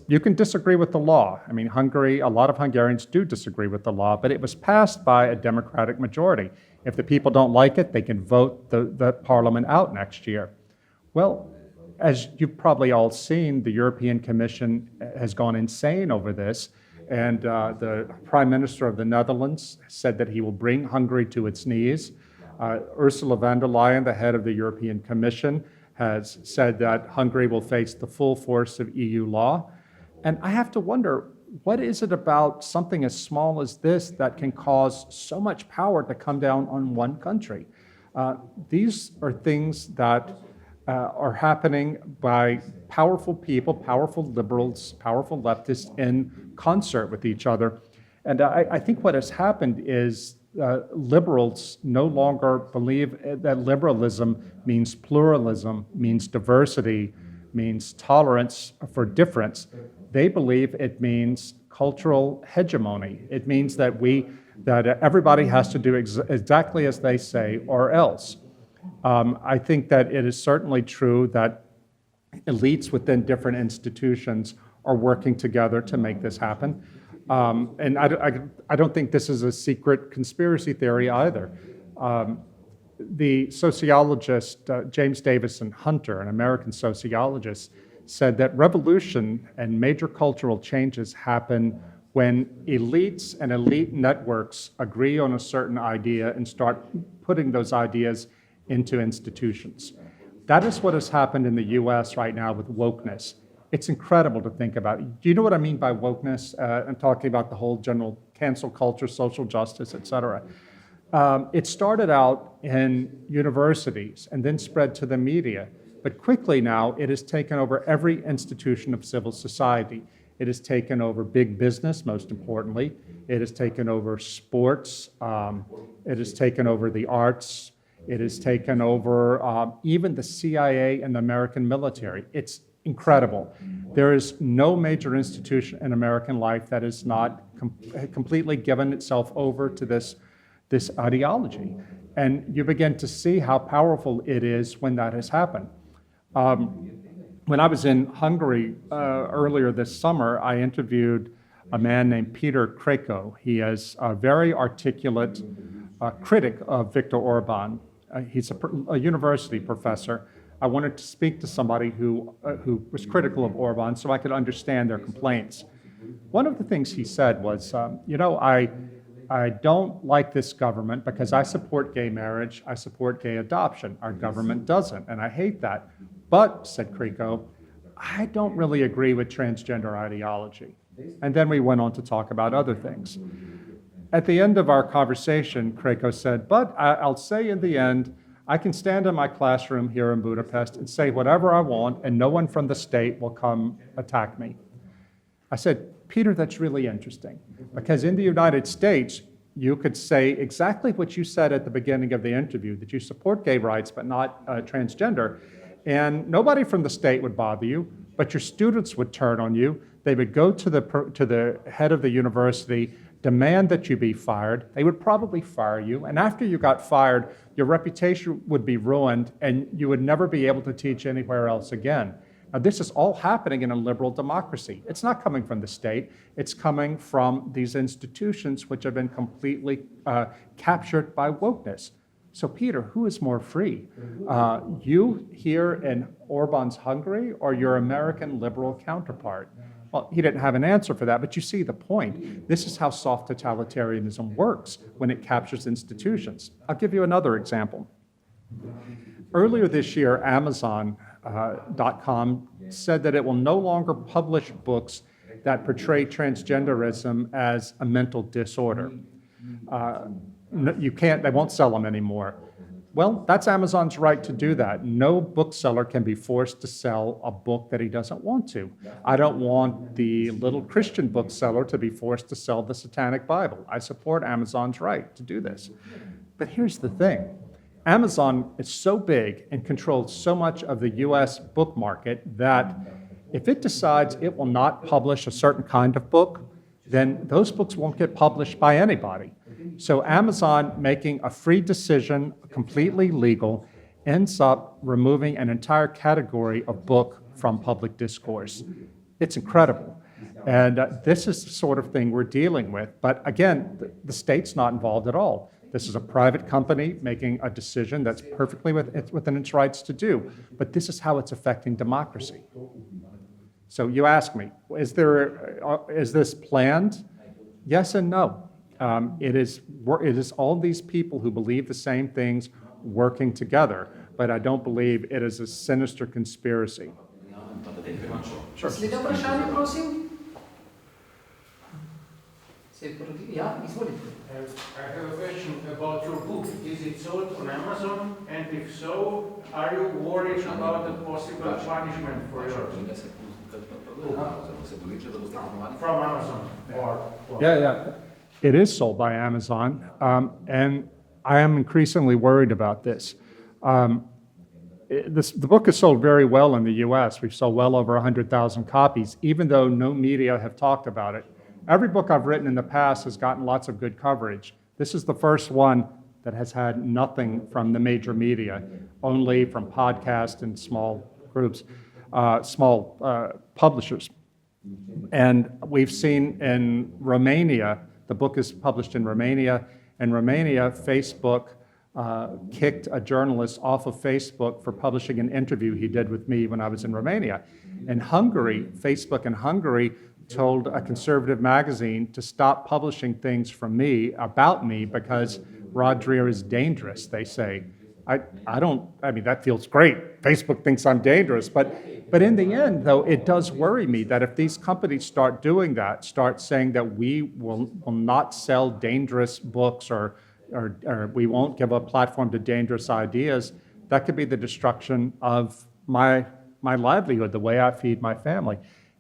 Speaker 1: You can disagree with the law. I mean, Hungary, a lot of Hungarians do disagree with the law, but it was passed by a democratic majority. If the people don't like it, they can vote the parliament out next year. Well, as you've probably all seen, the European Commission has gone insane over this, and the Prime Minister of the Netherlands said that he will bring Hungary to its knees. Ursula von der Leyen, the head of the European Commission, has said that Hungary will face the full force of EU law. And I have to wonder, what is it about something as small as this that can cause so much power to come down on one country? These are things that are happening by powerful people, powerful liberals, powerful leftists in concert with each other. And I think what has happened is liberals no longer believe that liberalism means pluralism, means diversity, means tolerance for difference. They believe it means cultural hegemony. It means that everybody has to do exactly as they say or else. I think that it is certainly true that elites within different institutions are working together to make this happen. And I don't think this is a secret conspiracy theory either. The sociologist James Davison Hunter, an American sociologist, said that revolution and major cultural changes happen when elites and elite networks agree on a certain idea and start putting those ideas into institutions. That is what has happened in the US right now with wokeness. It's incredible to think about. Do you know what I mean by wokeness? I'm talking about the whole general cancel culture, social justice, et cetera. It started out in universities and then spread to the media. But quickly now, it has taken over every institution of civil society. It has taken over big business, most importantly. It has taken over sports. It has taken over the arts. It has taken over even the CIA and the American military. It's incredible. There is no major institution in American life that has not completely given itself over to this ideology. And you begin to see how powerful it is when that has happened. When I was in Hungary earlier this summer, I interviewed a man named Peter Krejko. He is a very articulate critic of Viktor Orban. He's a university professor. I wanted to speak to somebody who was critical of Orban so I could understand their complaints. One of the things he said was, I don't like this government because I support gay marriage, I support gay adoption. Our government doesn't, and I hate that. But, said Krejko, I don't really agree with transgender ideology. And then we went on to talk about other things. At the end of our conversation, Krejko said, but I'll say in the end, I can stand in my classroom here in Budapest and say whatever I want, and no one from the state will come attack me. I said, Peter, that's really interesting, because in the United States, you could say exactly what you said at the beginning of the interview, that you support gay rights but not transgender, and nobody from the state would bother you, but your students would turn on you. They would go to the head of the university, demand that you be fired. They would probably fire you, and after you got fired, your reputation would be ruined, and you would never be able to teach anywhere else again. Now, this is all happening in a liberal democracy. It's not coming from the state. It's coming from these institutions which have been completely captured by wokeness. So, Peter, who is more free? You here in Orban's Hungary or your American liberal counterpart? Well, he didn't have an answer for that, but you see the point. This is how soft totalitarianism works when it captures institutions. I'll give you another example. Earlier this year, Amazon.com said that it will no longer publish books that portray transgenderism as a mental disorder. They won't sell them anymore. Well, that's Amazon's right to do that. No bookseller can be forced to sell a book that he doesn't want to. I don't want the little Christian bookseller to be forced to sell the Satanic Bible. I support Amazon's right to do this. But here's the thing. Amazon is so big and controls so much of the US book market that if it decides it will not publish a certain kind of book, then those books won't get published by anybody. So Amazon, making a free decision, completely legal, ends up removing an entire category of book from public discourse. It's incredible. And this is the sort of thing we're dealing with. But again, the state's not involved at all. This is a private company making a decision that's perfectly within its rights to do. But this is how it's affecting democracy. So you ask me, is this planned? Yes and no. It is all these people who believe the same things working together, but I don't believe it is a sinister conspiracy.
Speaker 2: Naslednje vprašanje, prosim. Ja, izvolite.
Speaker 4: I have a question about your book. Is it sold on Amazon? And if so, are you worried about the possible punishment for yours? From Amazon?
Speaker 1: Yeah. It is sold by Amazon, and I am increasingly worried about this. The book is sold very well in the US. We've sold well over 100,000 copies, even though no media have talked about it. Every book I've written in the past has gotten lots of good coverage. This is the first one that has had nothing from the major media, only from podcasts and small groups, small publishers. And we've seen in Romania, the book is published in Romania. In Romania, Facebook kicked a journalist off of Facebook for publishing an interview he did with me when I was in Romania. In Hungary, Facebook in Hungary told a conservative magazine to stop publishing things from me, about me, because Rod Dreher is dangerous, they say. I mean, that feels great. Facebook thinks I'm dangerous, but in the end, though, it does worry me that if these companies start doing that, start saying that we will not sell dangerous books or we won't give a platform to dangerous ideas, that could be the destruction of my livelihood, the way I feed my family.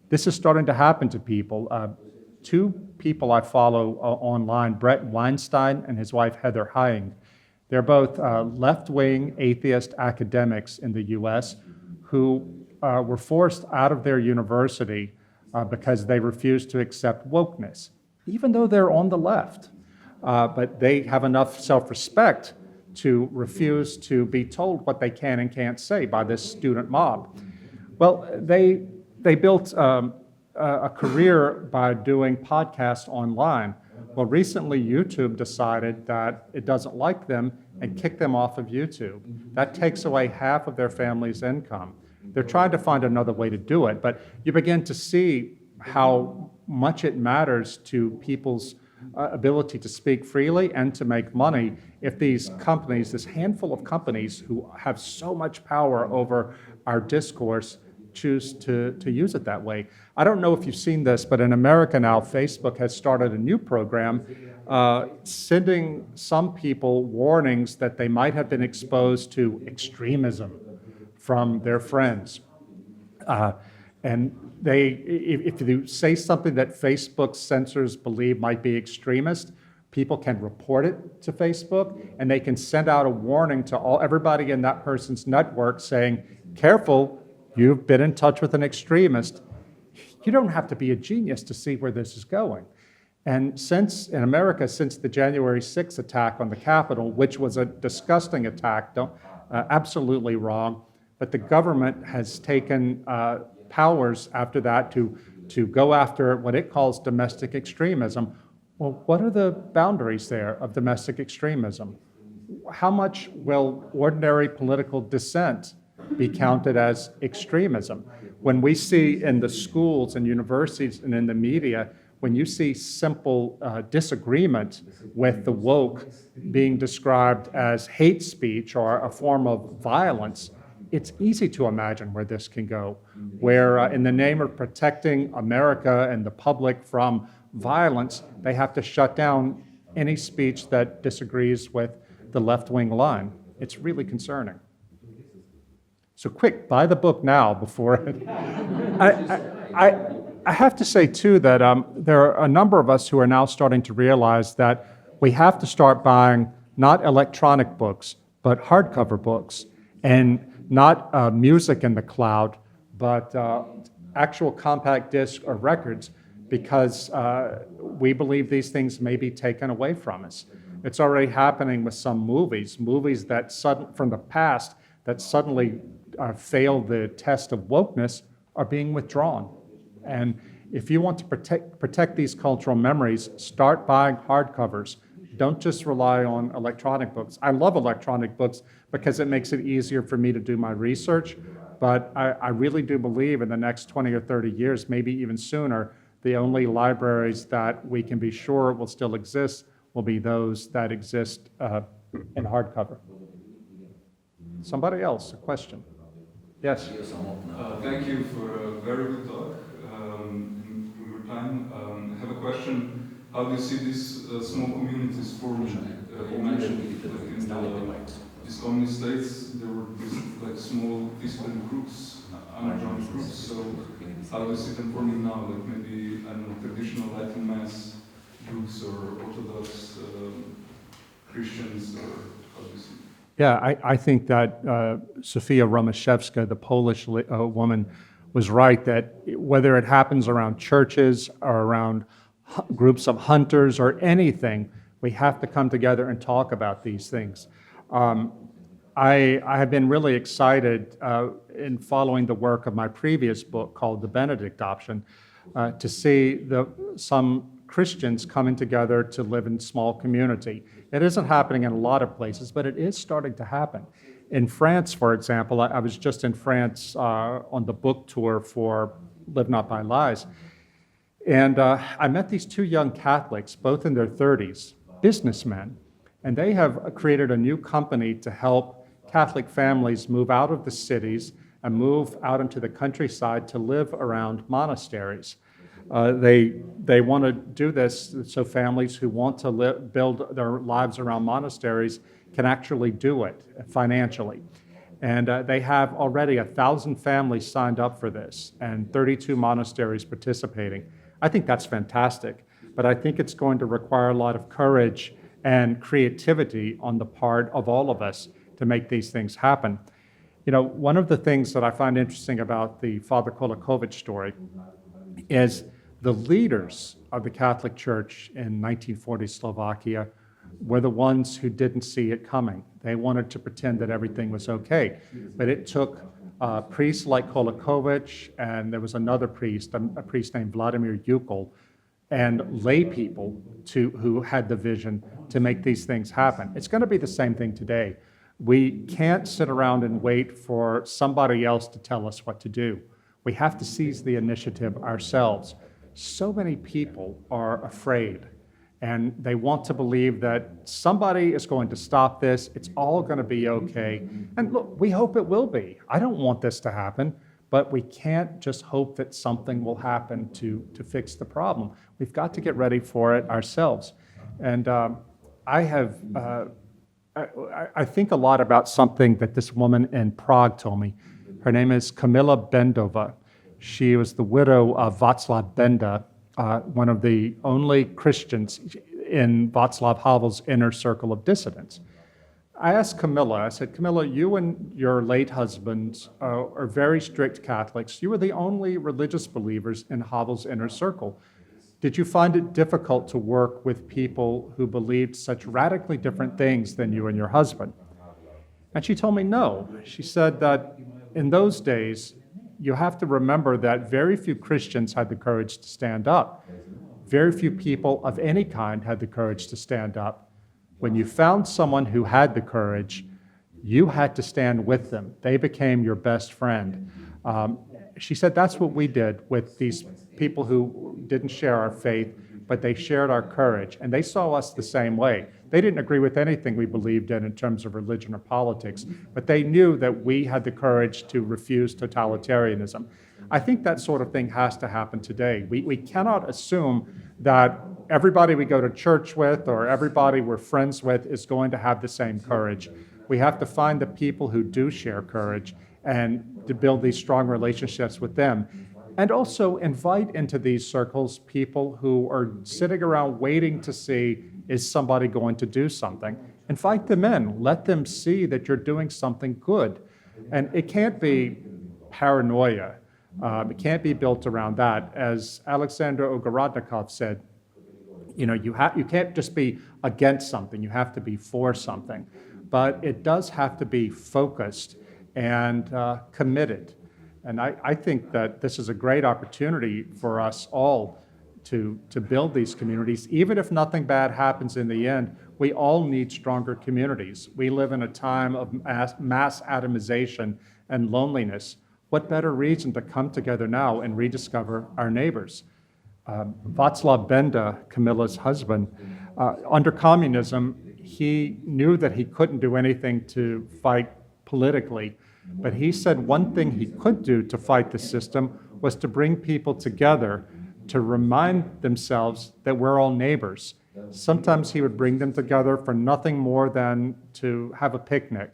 Speaker 1: This is starting to happen to people. Two people I follow online, Brett Weinstein and his wife Heather Heying. They're both left-wing atheist academics in the US who were forced out of their university because they refused to accept wokeness, even though they're on the left. But they have enough self-respect to refuse to be told what they can and can't say by this student mob. Well, they built a career by doing podcasts online. Well, recently YouTube decided that it doesn't like them and kicked them off of YouTube. That takes away half of their family's income. They're trying to find another way to do it, but you begin to see how much it matters to people's ability to speak freely and to make money if these companies, this handful of companies who have so much power over our discourse, choose to use it that way. I don't know if you've seen this, but in America now, Facebook has started a new program sending some people warnings that they might have been exposed to extremism from their friends. And if you say something that Facebook censors believe might be extremist, people can report it to Facebook, and they can send out a warning to everybody in that person's network saying, careful, you've been in touch with an extremist. You don't have to be a genius to see where this is going. And in America, since the January 6th attack on the Capitol, which was a disgusting attack, absolutely wrong, but the government has taken powers after that to go after what it calls domestic extremism. Well, what are the boundaries there of domestic extremism? How much will ordinary political dissent be counted as extremism? When we see in the schools and universities and in the media, when you see simple disagreement with the woke being described as hate speech or a form of violence, it's easy to imagine where this can go, where in the name of protecting America and the public from violence, they have to shut down any speech that disagrees with the left-wing line. It's really concerning. So quick, buy the book now before... I have to say, too, that there are a number of us who are now starting to realize that we have to start buying not electronic books, but hardcover books, and not music in the cloud, but actual compact disc or records, because we believe these things may be taken away from us. It's already happening with some movies that from the past that suddenly failed the test of wokeness are being withdrawn. And if you want to protect these cultural memories, start buying hardcovers. Don't just rely on electronic books. I love electronic books because it makes it easier for me to do my research, but I really do believe in the next 20 or 30 years, maybe even sooner, The only libraries that we can be sure will still exist will be those that exist in hardcover. Somebody else, a question? Yes?
Speaker 5: Thank you for a very good talk in your time. I have a question. How do you see these small communities forming? You mentioned like in the Islamic states, there were these like small dissident groups, underground groups. So how do you see them forming now? Like maybe, I don't know, traditional Latin Mass groups or Orthodox Christians, or how do you see it?
Speaker 1: Yeah, I think that Sofia Romaszewska, the Polish woman, was right that whether it happens around churches or around groups of hunters or anything, we have to come together and talk about these things. I have been really excited in following the work of my previous book called The Benedict Option to see some Christians coming together to live in small community. It isn't happening in a lot of places, but it is starting to happen. In France, for example, I was just in France on the book tour for Live Not by Lies, and I met these two young Catholics, both in their 30s, businessmen, and they have created a new company to help Catholic families move out of the cities and move out into the countryside to live around monasteries. They want to do this so families who want to build their lives around monasteries can actually do it financially. And they have already 1,000 families signed up for this and 32 monasteries participating. I think that's fantastic, but I think it's going to require a lot of courage and creativity on the part of all of us to make these things happen. You know, one of the things that I find interesting about the Father Kolakovic story is the leaders of the Catholic Church in 1940 Slovakia were the ones who didn't see it coming. They wanted to pretend that everything was okay. But it took priests like Kolakovic, and there was another priest, a priest named Vladimir Yukol, and lay people who had the vision to make these things happen. It's going to be the same thing today. We can't sit around and wait for somebody else to tell us what to do. We have to seize the initiative ourselves. So many people are afraid, and they want to believe that somebody is going to stop this, it's all going to be okay. And look, we hope it will be. I don't want this to happen, but we can't just hope that something will happen to fix the problem. We've got to get ready for it ourselves. And I think a lot about something that this woman in Prague told me. Her name is Kamila Bendova. She was the widow of Václav Benda, one of the only Christians in Václav Havel's inner circle of dissidents. I asked Kamila, I said, Kamila, you and your late husband are very strict Catholics. You were the only religious believers in Havel's inner circle. Did you find it difficult to work with people who believed such radically different things than you and your husband? And she told me no. She said that in those days, you have to remember that very few Christians had the courage to stand up. Very few people of any kind had the courage to stand up. When you found someone who had the courage, you had to stand with them. They became your best friend. She said that's what we did with these people who didn't share our faith, but they shared our courage, and they saw us the same way. They didn't agree with anything we believed in terms of religion or politics, but they knew that we had the courage to refuse totalitarianism. I think that sort of thing has to happen today. We cannot assume that everybody we go to church with or everybody we're friends with is going to have the same courage. We have to find the people who do share courage and to build these strong relationships with them. And also invite into these circles people who are sitting around waiting to see, is somebody going to do something? Invite them in. Let them see that you're doing something good. And it can't be paranoia. It can't be built around that. As Alexander Ogorodnikov said, you can't just be against something. You have to be for something. But it does have to be focused and committed. And I think that this is a great opportunity for us all to build these communities. Even if nothing bad happens in the end, we all need stronger communities. We live in a time of mass atomization and loneliness. What better reason to come together now and rediscover our neighbors? Václav Benda, Camilla's husband, under communism, he knew that he couldn't do anything to fight politically, but he said one thing he could do to fight the system was to bring people together to remind themselves that we're all neighbors. Sometimes he would bring them together for nothing more than to have a picnic.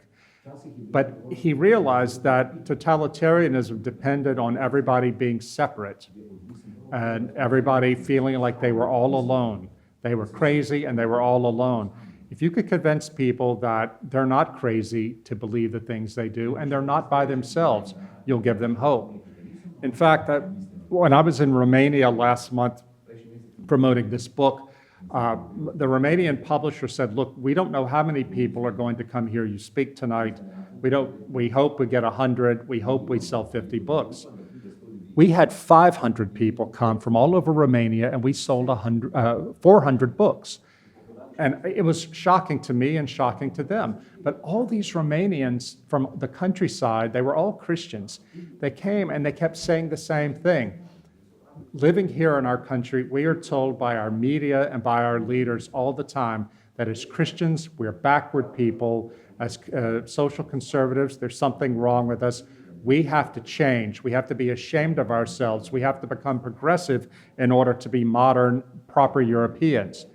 Speaker 1: But he realized that totalitarianism depended on everybody being separate and everybody feeling like they were all alone. They were crazy and they were all alone. If you could convince people that they're not crazy to believe the things they do and they're not by themselves, you'll give them hope. In fact, when I was in Romania last month promoting this book, the Romanian publisher said, look, we don't know how many people are going to come here you speak tonight. We hope we get 100. We hope we sell 50 books. We had 500 people come from all over Romania, and we sold 400 books. And it was shocking to me and shocking to them. But all these Romanians from the countryside, they were all Christians. They came and they kept saying the same thing. Living here in our country, we are told by our media and by our leaders all the time that as Christians, we're backward people. As social conservatives, there's something wrong with us. We have to change. We have to be ashamed of ourselves. We have to become progressive in order to be modern, proper Europeans.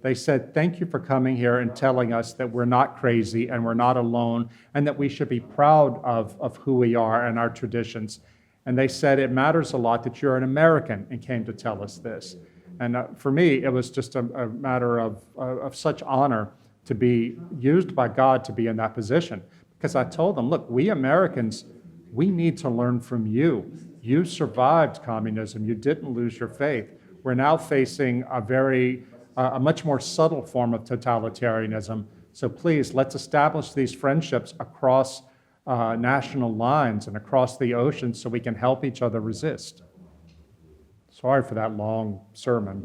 Speaker 1: They said, thank you for coming here and telling us that we're not crazy and we're not alone and that we should be proud of who we are and our traditions. And they said, it matters a lot that you're an American and came to tell us this. And for me, it was just a matter of such honor to be used by God to be in that position. Because I told them, look, we Americans, we need to learn from you. You survived communism. You didn't lose your faith. We're now facing a much more subtle form of totalitarianism. So please, let's establish these friendships across national lines and across the ocean so we can help each other resist. Sorry for that long sermon,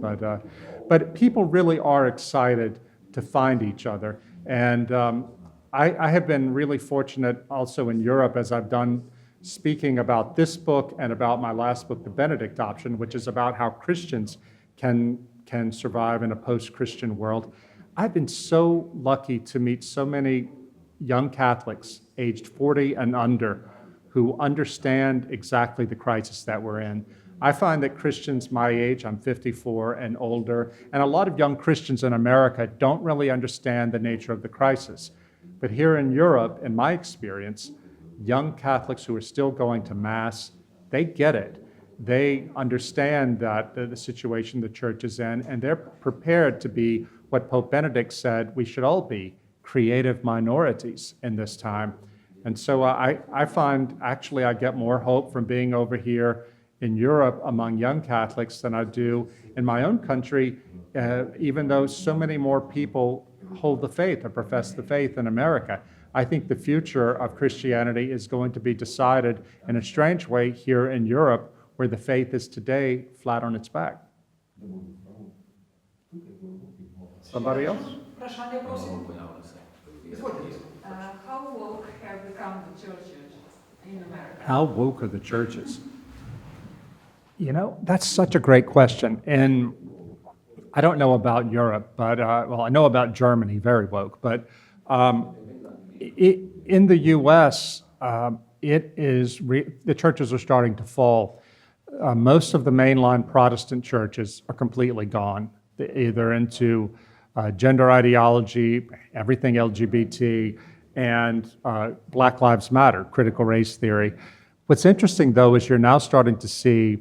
Speaker 1: but people really are excited to find each other. And I have been really fortunate also in Europe as I've done speaking about this book and about my last book, The Benedict Option, which is about how Christians can survive in a post-Christian world. I've been so lucky to meet so many young Catholics aged 40 and under who understand exactly the crisis that we're in. I find that Christians my age, I'm 54 and older, and a lot of young Christians in America don't really understand the nature of the crisis. But here in Europe, in my experience, young Catholics who are still going to Mass, they get it. They understand that the situation the church is in, and they're prepared to be what Pope Benedict said we should all be, creative minorities in this time. And so I find actually I get more hope from being over here in Europe among young Catholics than I do in my own country, even though so many more people hold the faith or profess the faith in America. I think the future of Christianity is going to be decided in a strange way here in Europe, where the faith is today flat on its back. Somebody else?
Speaker 2: Vprašanje, prosim.
Speaker 6: How woke have become the churches in America?
Speaker 1: How woke are the churches? You know, that's such a great question. And I don't know about Europe, but, well, I know about Germany, very woke. But in the U.S., the churches are starting to fall. Most of the mainline Protestant churches are completely gone, either into gender ideology, everything LGBT, and Black Lives Matter, critical race theory. What's interesting, though, is you're now starting to see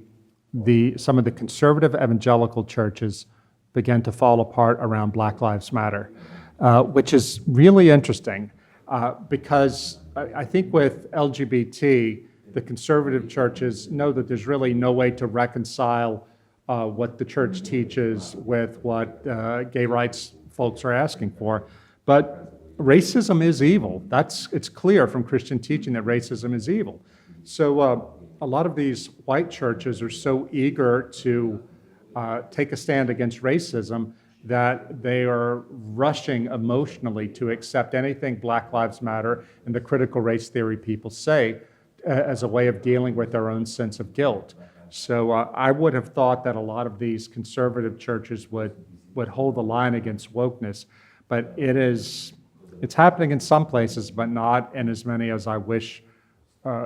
Speaker 1: some of the conservative evangelical churches begin to fall apart around Black Lives Matter, which is really interesting because I think with LGBT, the conservative churches know that there's really no way to reconcile what the church teaches with what gay rights folks are asking for. But racism is evil. It's clear from Christian teaching that racism is evil. So a lot of these white churches are so eager to take a stand against racism that they are rushing emotionally to accept anything Black Lives Matter and the critical race theory people say as a way of dealing with their own sense of guilt. So I would have thought that a lot of these conservative churches would hold the line against wokeness, but it's happening in some places, but not in as many as I wish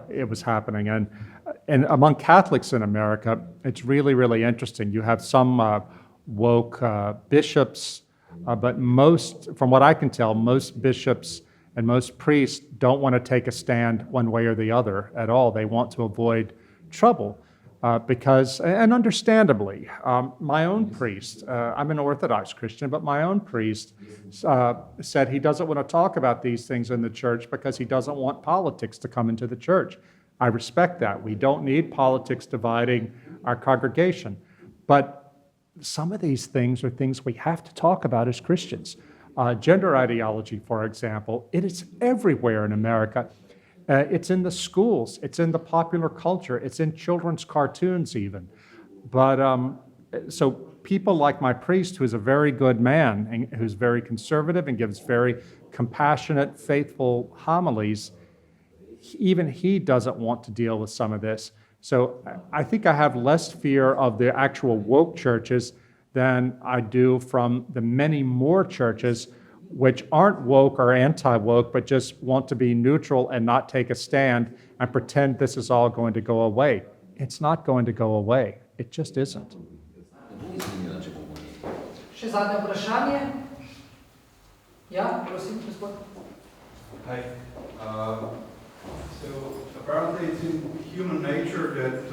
Speaker 1: it was happening. And among Catholics in America, it's really, really interesting. You have some woke bishops, but from what I can tell, most bishops and most priests don't want to take a stand one way or the other at all. They want to avoid trouble because, and understandably, my own priest, I'm an Orthodox Christian, but my own priest said he doesn't want to talk about these things in the church because he doesn't want politics to come into the church. I respect that. We don't need politics dividing our congregation. But some of these things are things we have to talk about as Christians. Gender ideology, for example, it is everywhere in America. It's in the schools, it's in the popular culture, it's in children's cartoons even. But so people like my priest, who's a very good man, and who's very conservative and gives very compassionate, faithful homilies, even he doesn't want to deal with some of this. So I think I have less fear of the actual woke churches than I do from the many more churches which aren't woke or anti-woke, but just want to be neutral and not take a stand and pretend this is all going to go away. It's not going to go away. It just isn't.
Speaker 2: Še zadnje vprašanje? Ja, prosim, gospod.
Speaker 7: Hi. So apparently it's in human nature that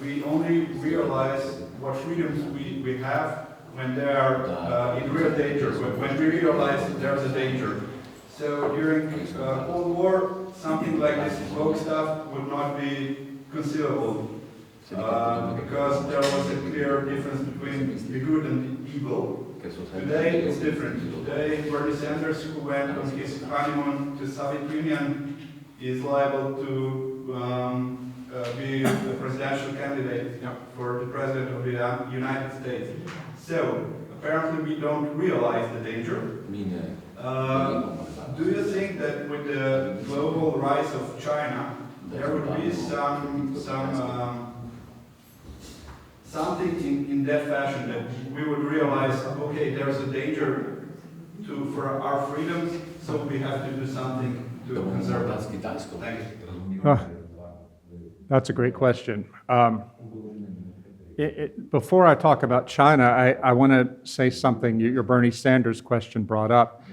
Speaker 7: we only realize what freedoms we have when they are in real danger, when we realize there's a danger. So during Cold War, something like this woke stuff would not be conceivable because there was a clear difference between the good and the evil. Today it's different. Today Bernie Sanders, who went on his honeymoon to Soviet Union, is liable to be the presidential candidate for the president of the United States. So apparently we don't realize the danger. Do you think that with the global rise of China, there would be something in that fashion that we would realize, okay, there's a danger for our freedoms, so we have to do something to conserve that? Thank you.
Speaker 1: That's a great question. Before I talk about China, I want to say something your Bernie Sanders question brought up.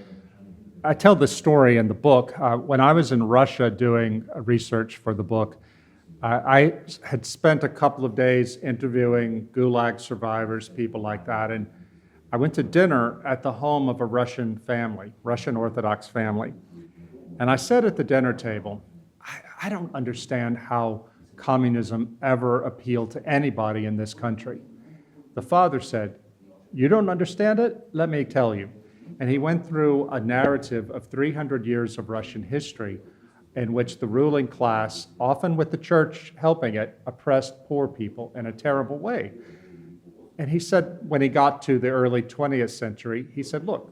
Speaker 1: I tell this story in the book. When I was in Russia doing research for the book, I had spent a couple of days interviewing Gulag survivors, people like that, and I went to dinner at the home of a Russian family, Russian Orthodox family. And I said at the dinner table, I don't understand how communism ever appealed to anybody in this country. The father said, "You don't understand it? Let me tell you." And he went through a narrative of 300 years of Russian history in which the ruling class, often with the church helping it, oppressed poor people in a terrible way. And he said, when he got to the early 20th century, he said, look,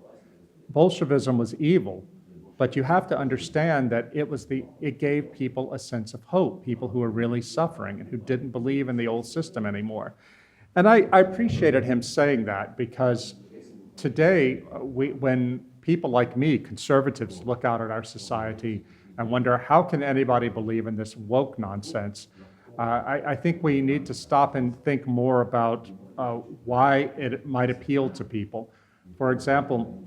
Speaker 1: Bolshevism was evil, but you have to understand that it gave people a sense of hope, people who were really suffering and who didn't believe in the old system anymore. And I appreciated him saying that because today, when people like me, conservatives, look out at our society and wonder, how can anybody believe in this woke nonsense? I think we need to stop and think more about why it might appeal to people. For example,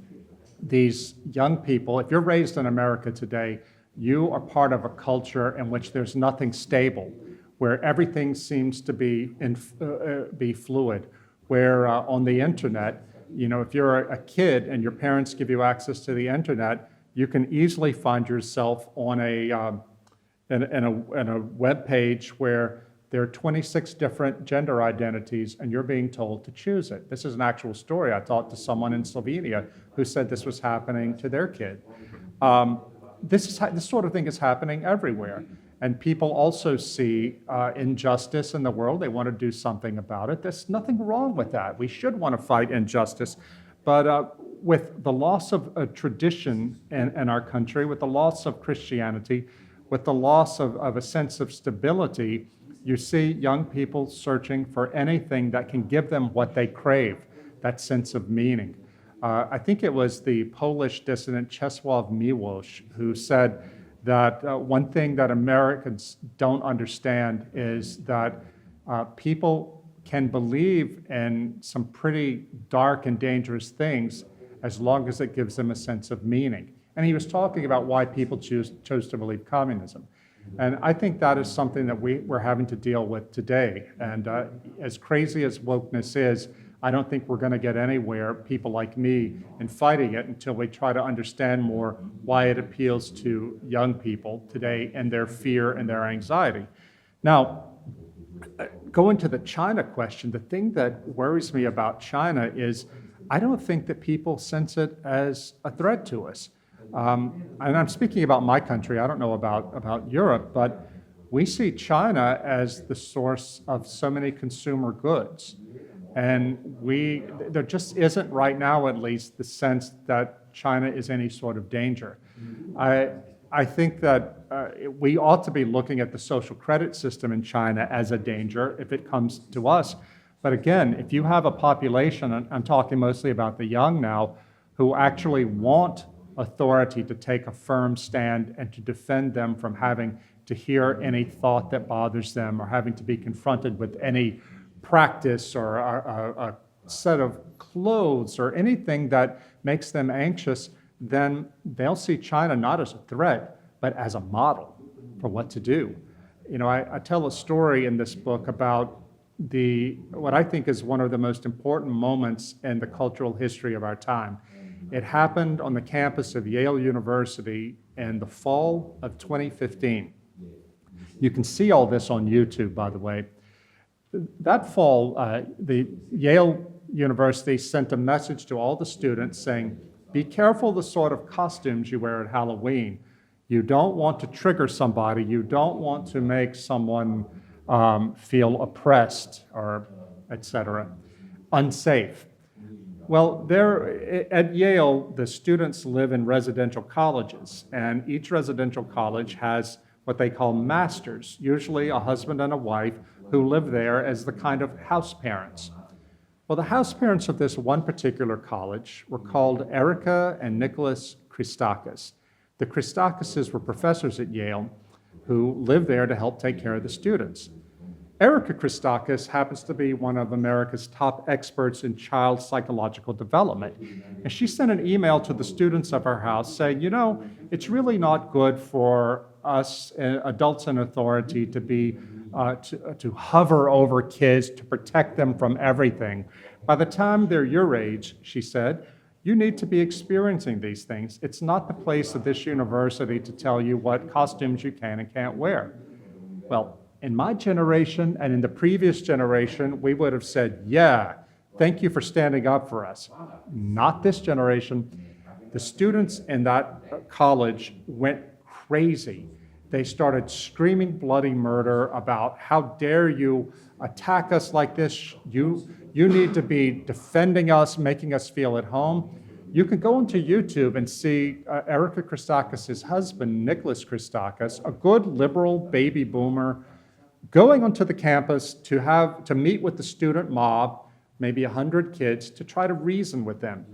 Speaker 1: these young people, if you're raised in America today, you are part of a culture in which there's nothing stable, where everything seems to be fluid, where on the internet, if you're a kid and your parents give you access to the internet, you can easily find yourself on in a web page where there are 26 different gender identities and you're being told to choose it. This is an actual story. I talked to someone in Slovenia who said this was happening to their kid. This sort of thing is happening everywhere. And people also see injustice in the world. They want to do something about it. There's nothing wrong with that. We should want to fight injustice. But with the loss of a tradition in our country, with the loss of Christianity, with the loss of a sense of stability, You see young people searching for anything that can give them what they crave, that sense of meaning. I think it was the Polish dissident Czesław Miłosz who said that one thing that Americans don't understand is that people can believe in some pretty dark and dangerous things as long as it gives them a sense of meaning. And he was talking about why people chose to believe communism. And I think that is something that we're having to deal with today. And as crazy as wokeness is, I don't think we're going to get anywhere, people like me, in fighting it until we try to understand more why it appeals to young people today and their fear and their anxiety. Now, going to the China question, the thing that worries me about China is I don't think that people sense it as a threat to us. And I'm speaking about my country, I don't know about Europe, but we see China as the source of so many consumer goods. And there just isn't right now, at least, the sense that China is any sort of danger. I think that we ought to be looking at the social credit system in China as a danger if it comes to us. But again, if you have a population, and I'm talking mostly about the young now, who actually want authority to take a firm stand and to defend them from having to hear any thought that bothers them or having to be confronted with any practice or a set of clothes or anything that makes them anxious, then they'll see China not as a threat, but as a model for what to do. You know, I tell a story in this book about what I think is one of the most important moments in the cultural history of our time. It happened on the campus of Yale University in the fall of 2015. You can see all this on YouTube, by the way. That fall, the Yale University sent a message to all the students saying, be careful the sort of costumes you wear at Halloween. You don't want to trigger somebody. You don't want to make someone feel oppressed or etc. Unsafe. Well, there at Yale, the students live in residential colleges, and each residential college has what they call masters, usually a husband and a wife, who live there as the kind of house parents. Well, the house parents of this one particular college were called Erica and Nicholas Christakis. The Christakises were professors at Yale who lived there to help take care of the students. Erica Christakis happens to be one of America's top experts in child psychological development. And she sent an email to the students of her house saying, you know, it's really not good for us adults in authority to be to hover over kids, to protect them from everything. By the time they're your age, she said, you need to be experiencing these things. It's not the place of this university to tell you what costumes you can and can't wear. Well, in my generation and in the previous generation, we would have said, yeah, thank you for standing up for us. Not this generation. The students in that college went crazy. They started screaming bloody murder about how dare you attack us like this. You need to be defending us, making us feel at home. You can go into YouTube and see Erica Christakis' husband, Nicholas Christakis, a good liberal baby boomer, going onto the campus to meet with the student mob, maybe 100 kids, to try to reason with them.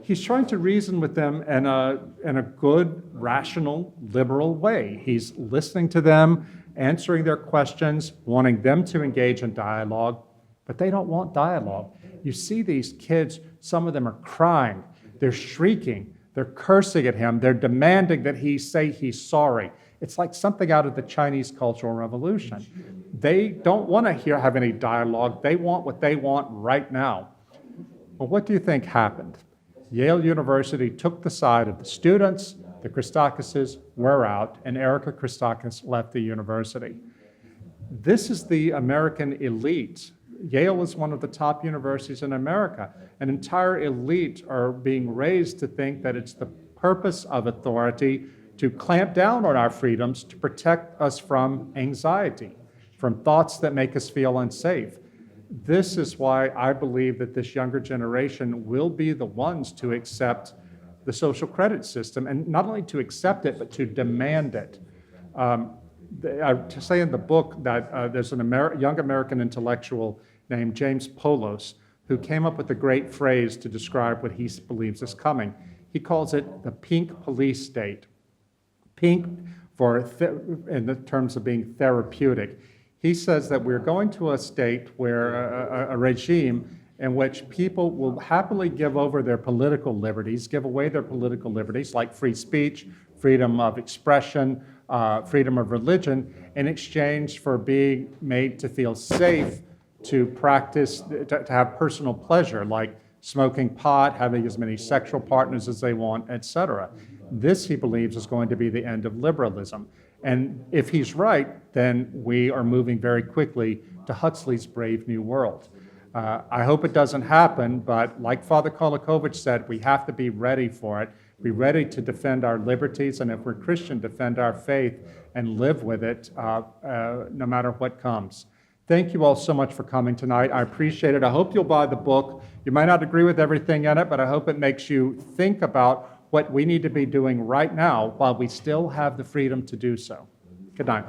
Speaker 1: He's trying to reason with them in a good, rational, liberal way. He's listening to them, answering their questions, wanting them to engage in dialogue, but they don't want dialogue. You see these kids, some of them are crying, they're shrieking, they're cursing at him, they're demanding that he say he's sorry. It's like something out of the Chinese Cultural Revolution. They don't want to have any dialogue. They want what they want right now. Well, what do you think happened? Yale University took the side of the students, the Christakises were out, and Erica Christakis left the university. This is the American elite. Yale is one of the top universities in America. An entire elite are being raised to think that it's the purpose of authority to clamp down on our freedoms, to protect us from anxiety, from thoughts that make us feel unsafe. This is why I believe that this younger generation will be the ones to accept the social credit system, and not only to accept it, but to demand it. to say in the book that there's an young American intellectual named James Polos who came up with a great phrase to describe what he believes is coming. He calls it the pink police state. Pink in the terms of being therapeutic. He says that we're going to a state where a regime in which people will happily give over their political liberties, give away their political liberties like free speech, freedom of expression, freedom of religion, in exchange for being made to feel safe, to practice, to have personal pleasure, like smoking pot, having as many sexual partners as they want, etc. This, he believes, is going to be the end of liberalism. And if he's right, then we are moving very quickly to Huxley's Brave New World. I hope it doesn't happen, but like Father Kolakovich said, we have to be ready for it, be ready to defend our liberties, and if we're Christian, defend our faith and live with it no matter what comes. Thank you all so much for coming tonight. I appreciate it. I hope you'll buy the book. You might not agree with everything in it, but I hope it makes you think about what we need to be doing right now while we still have the freedom to do so. Good night.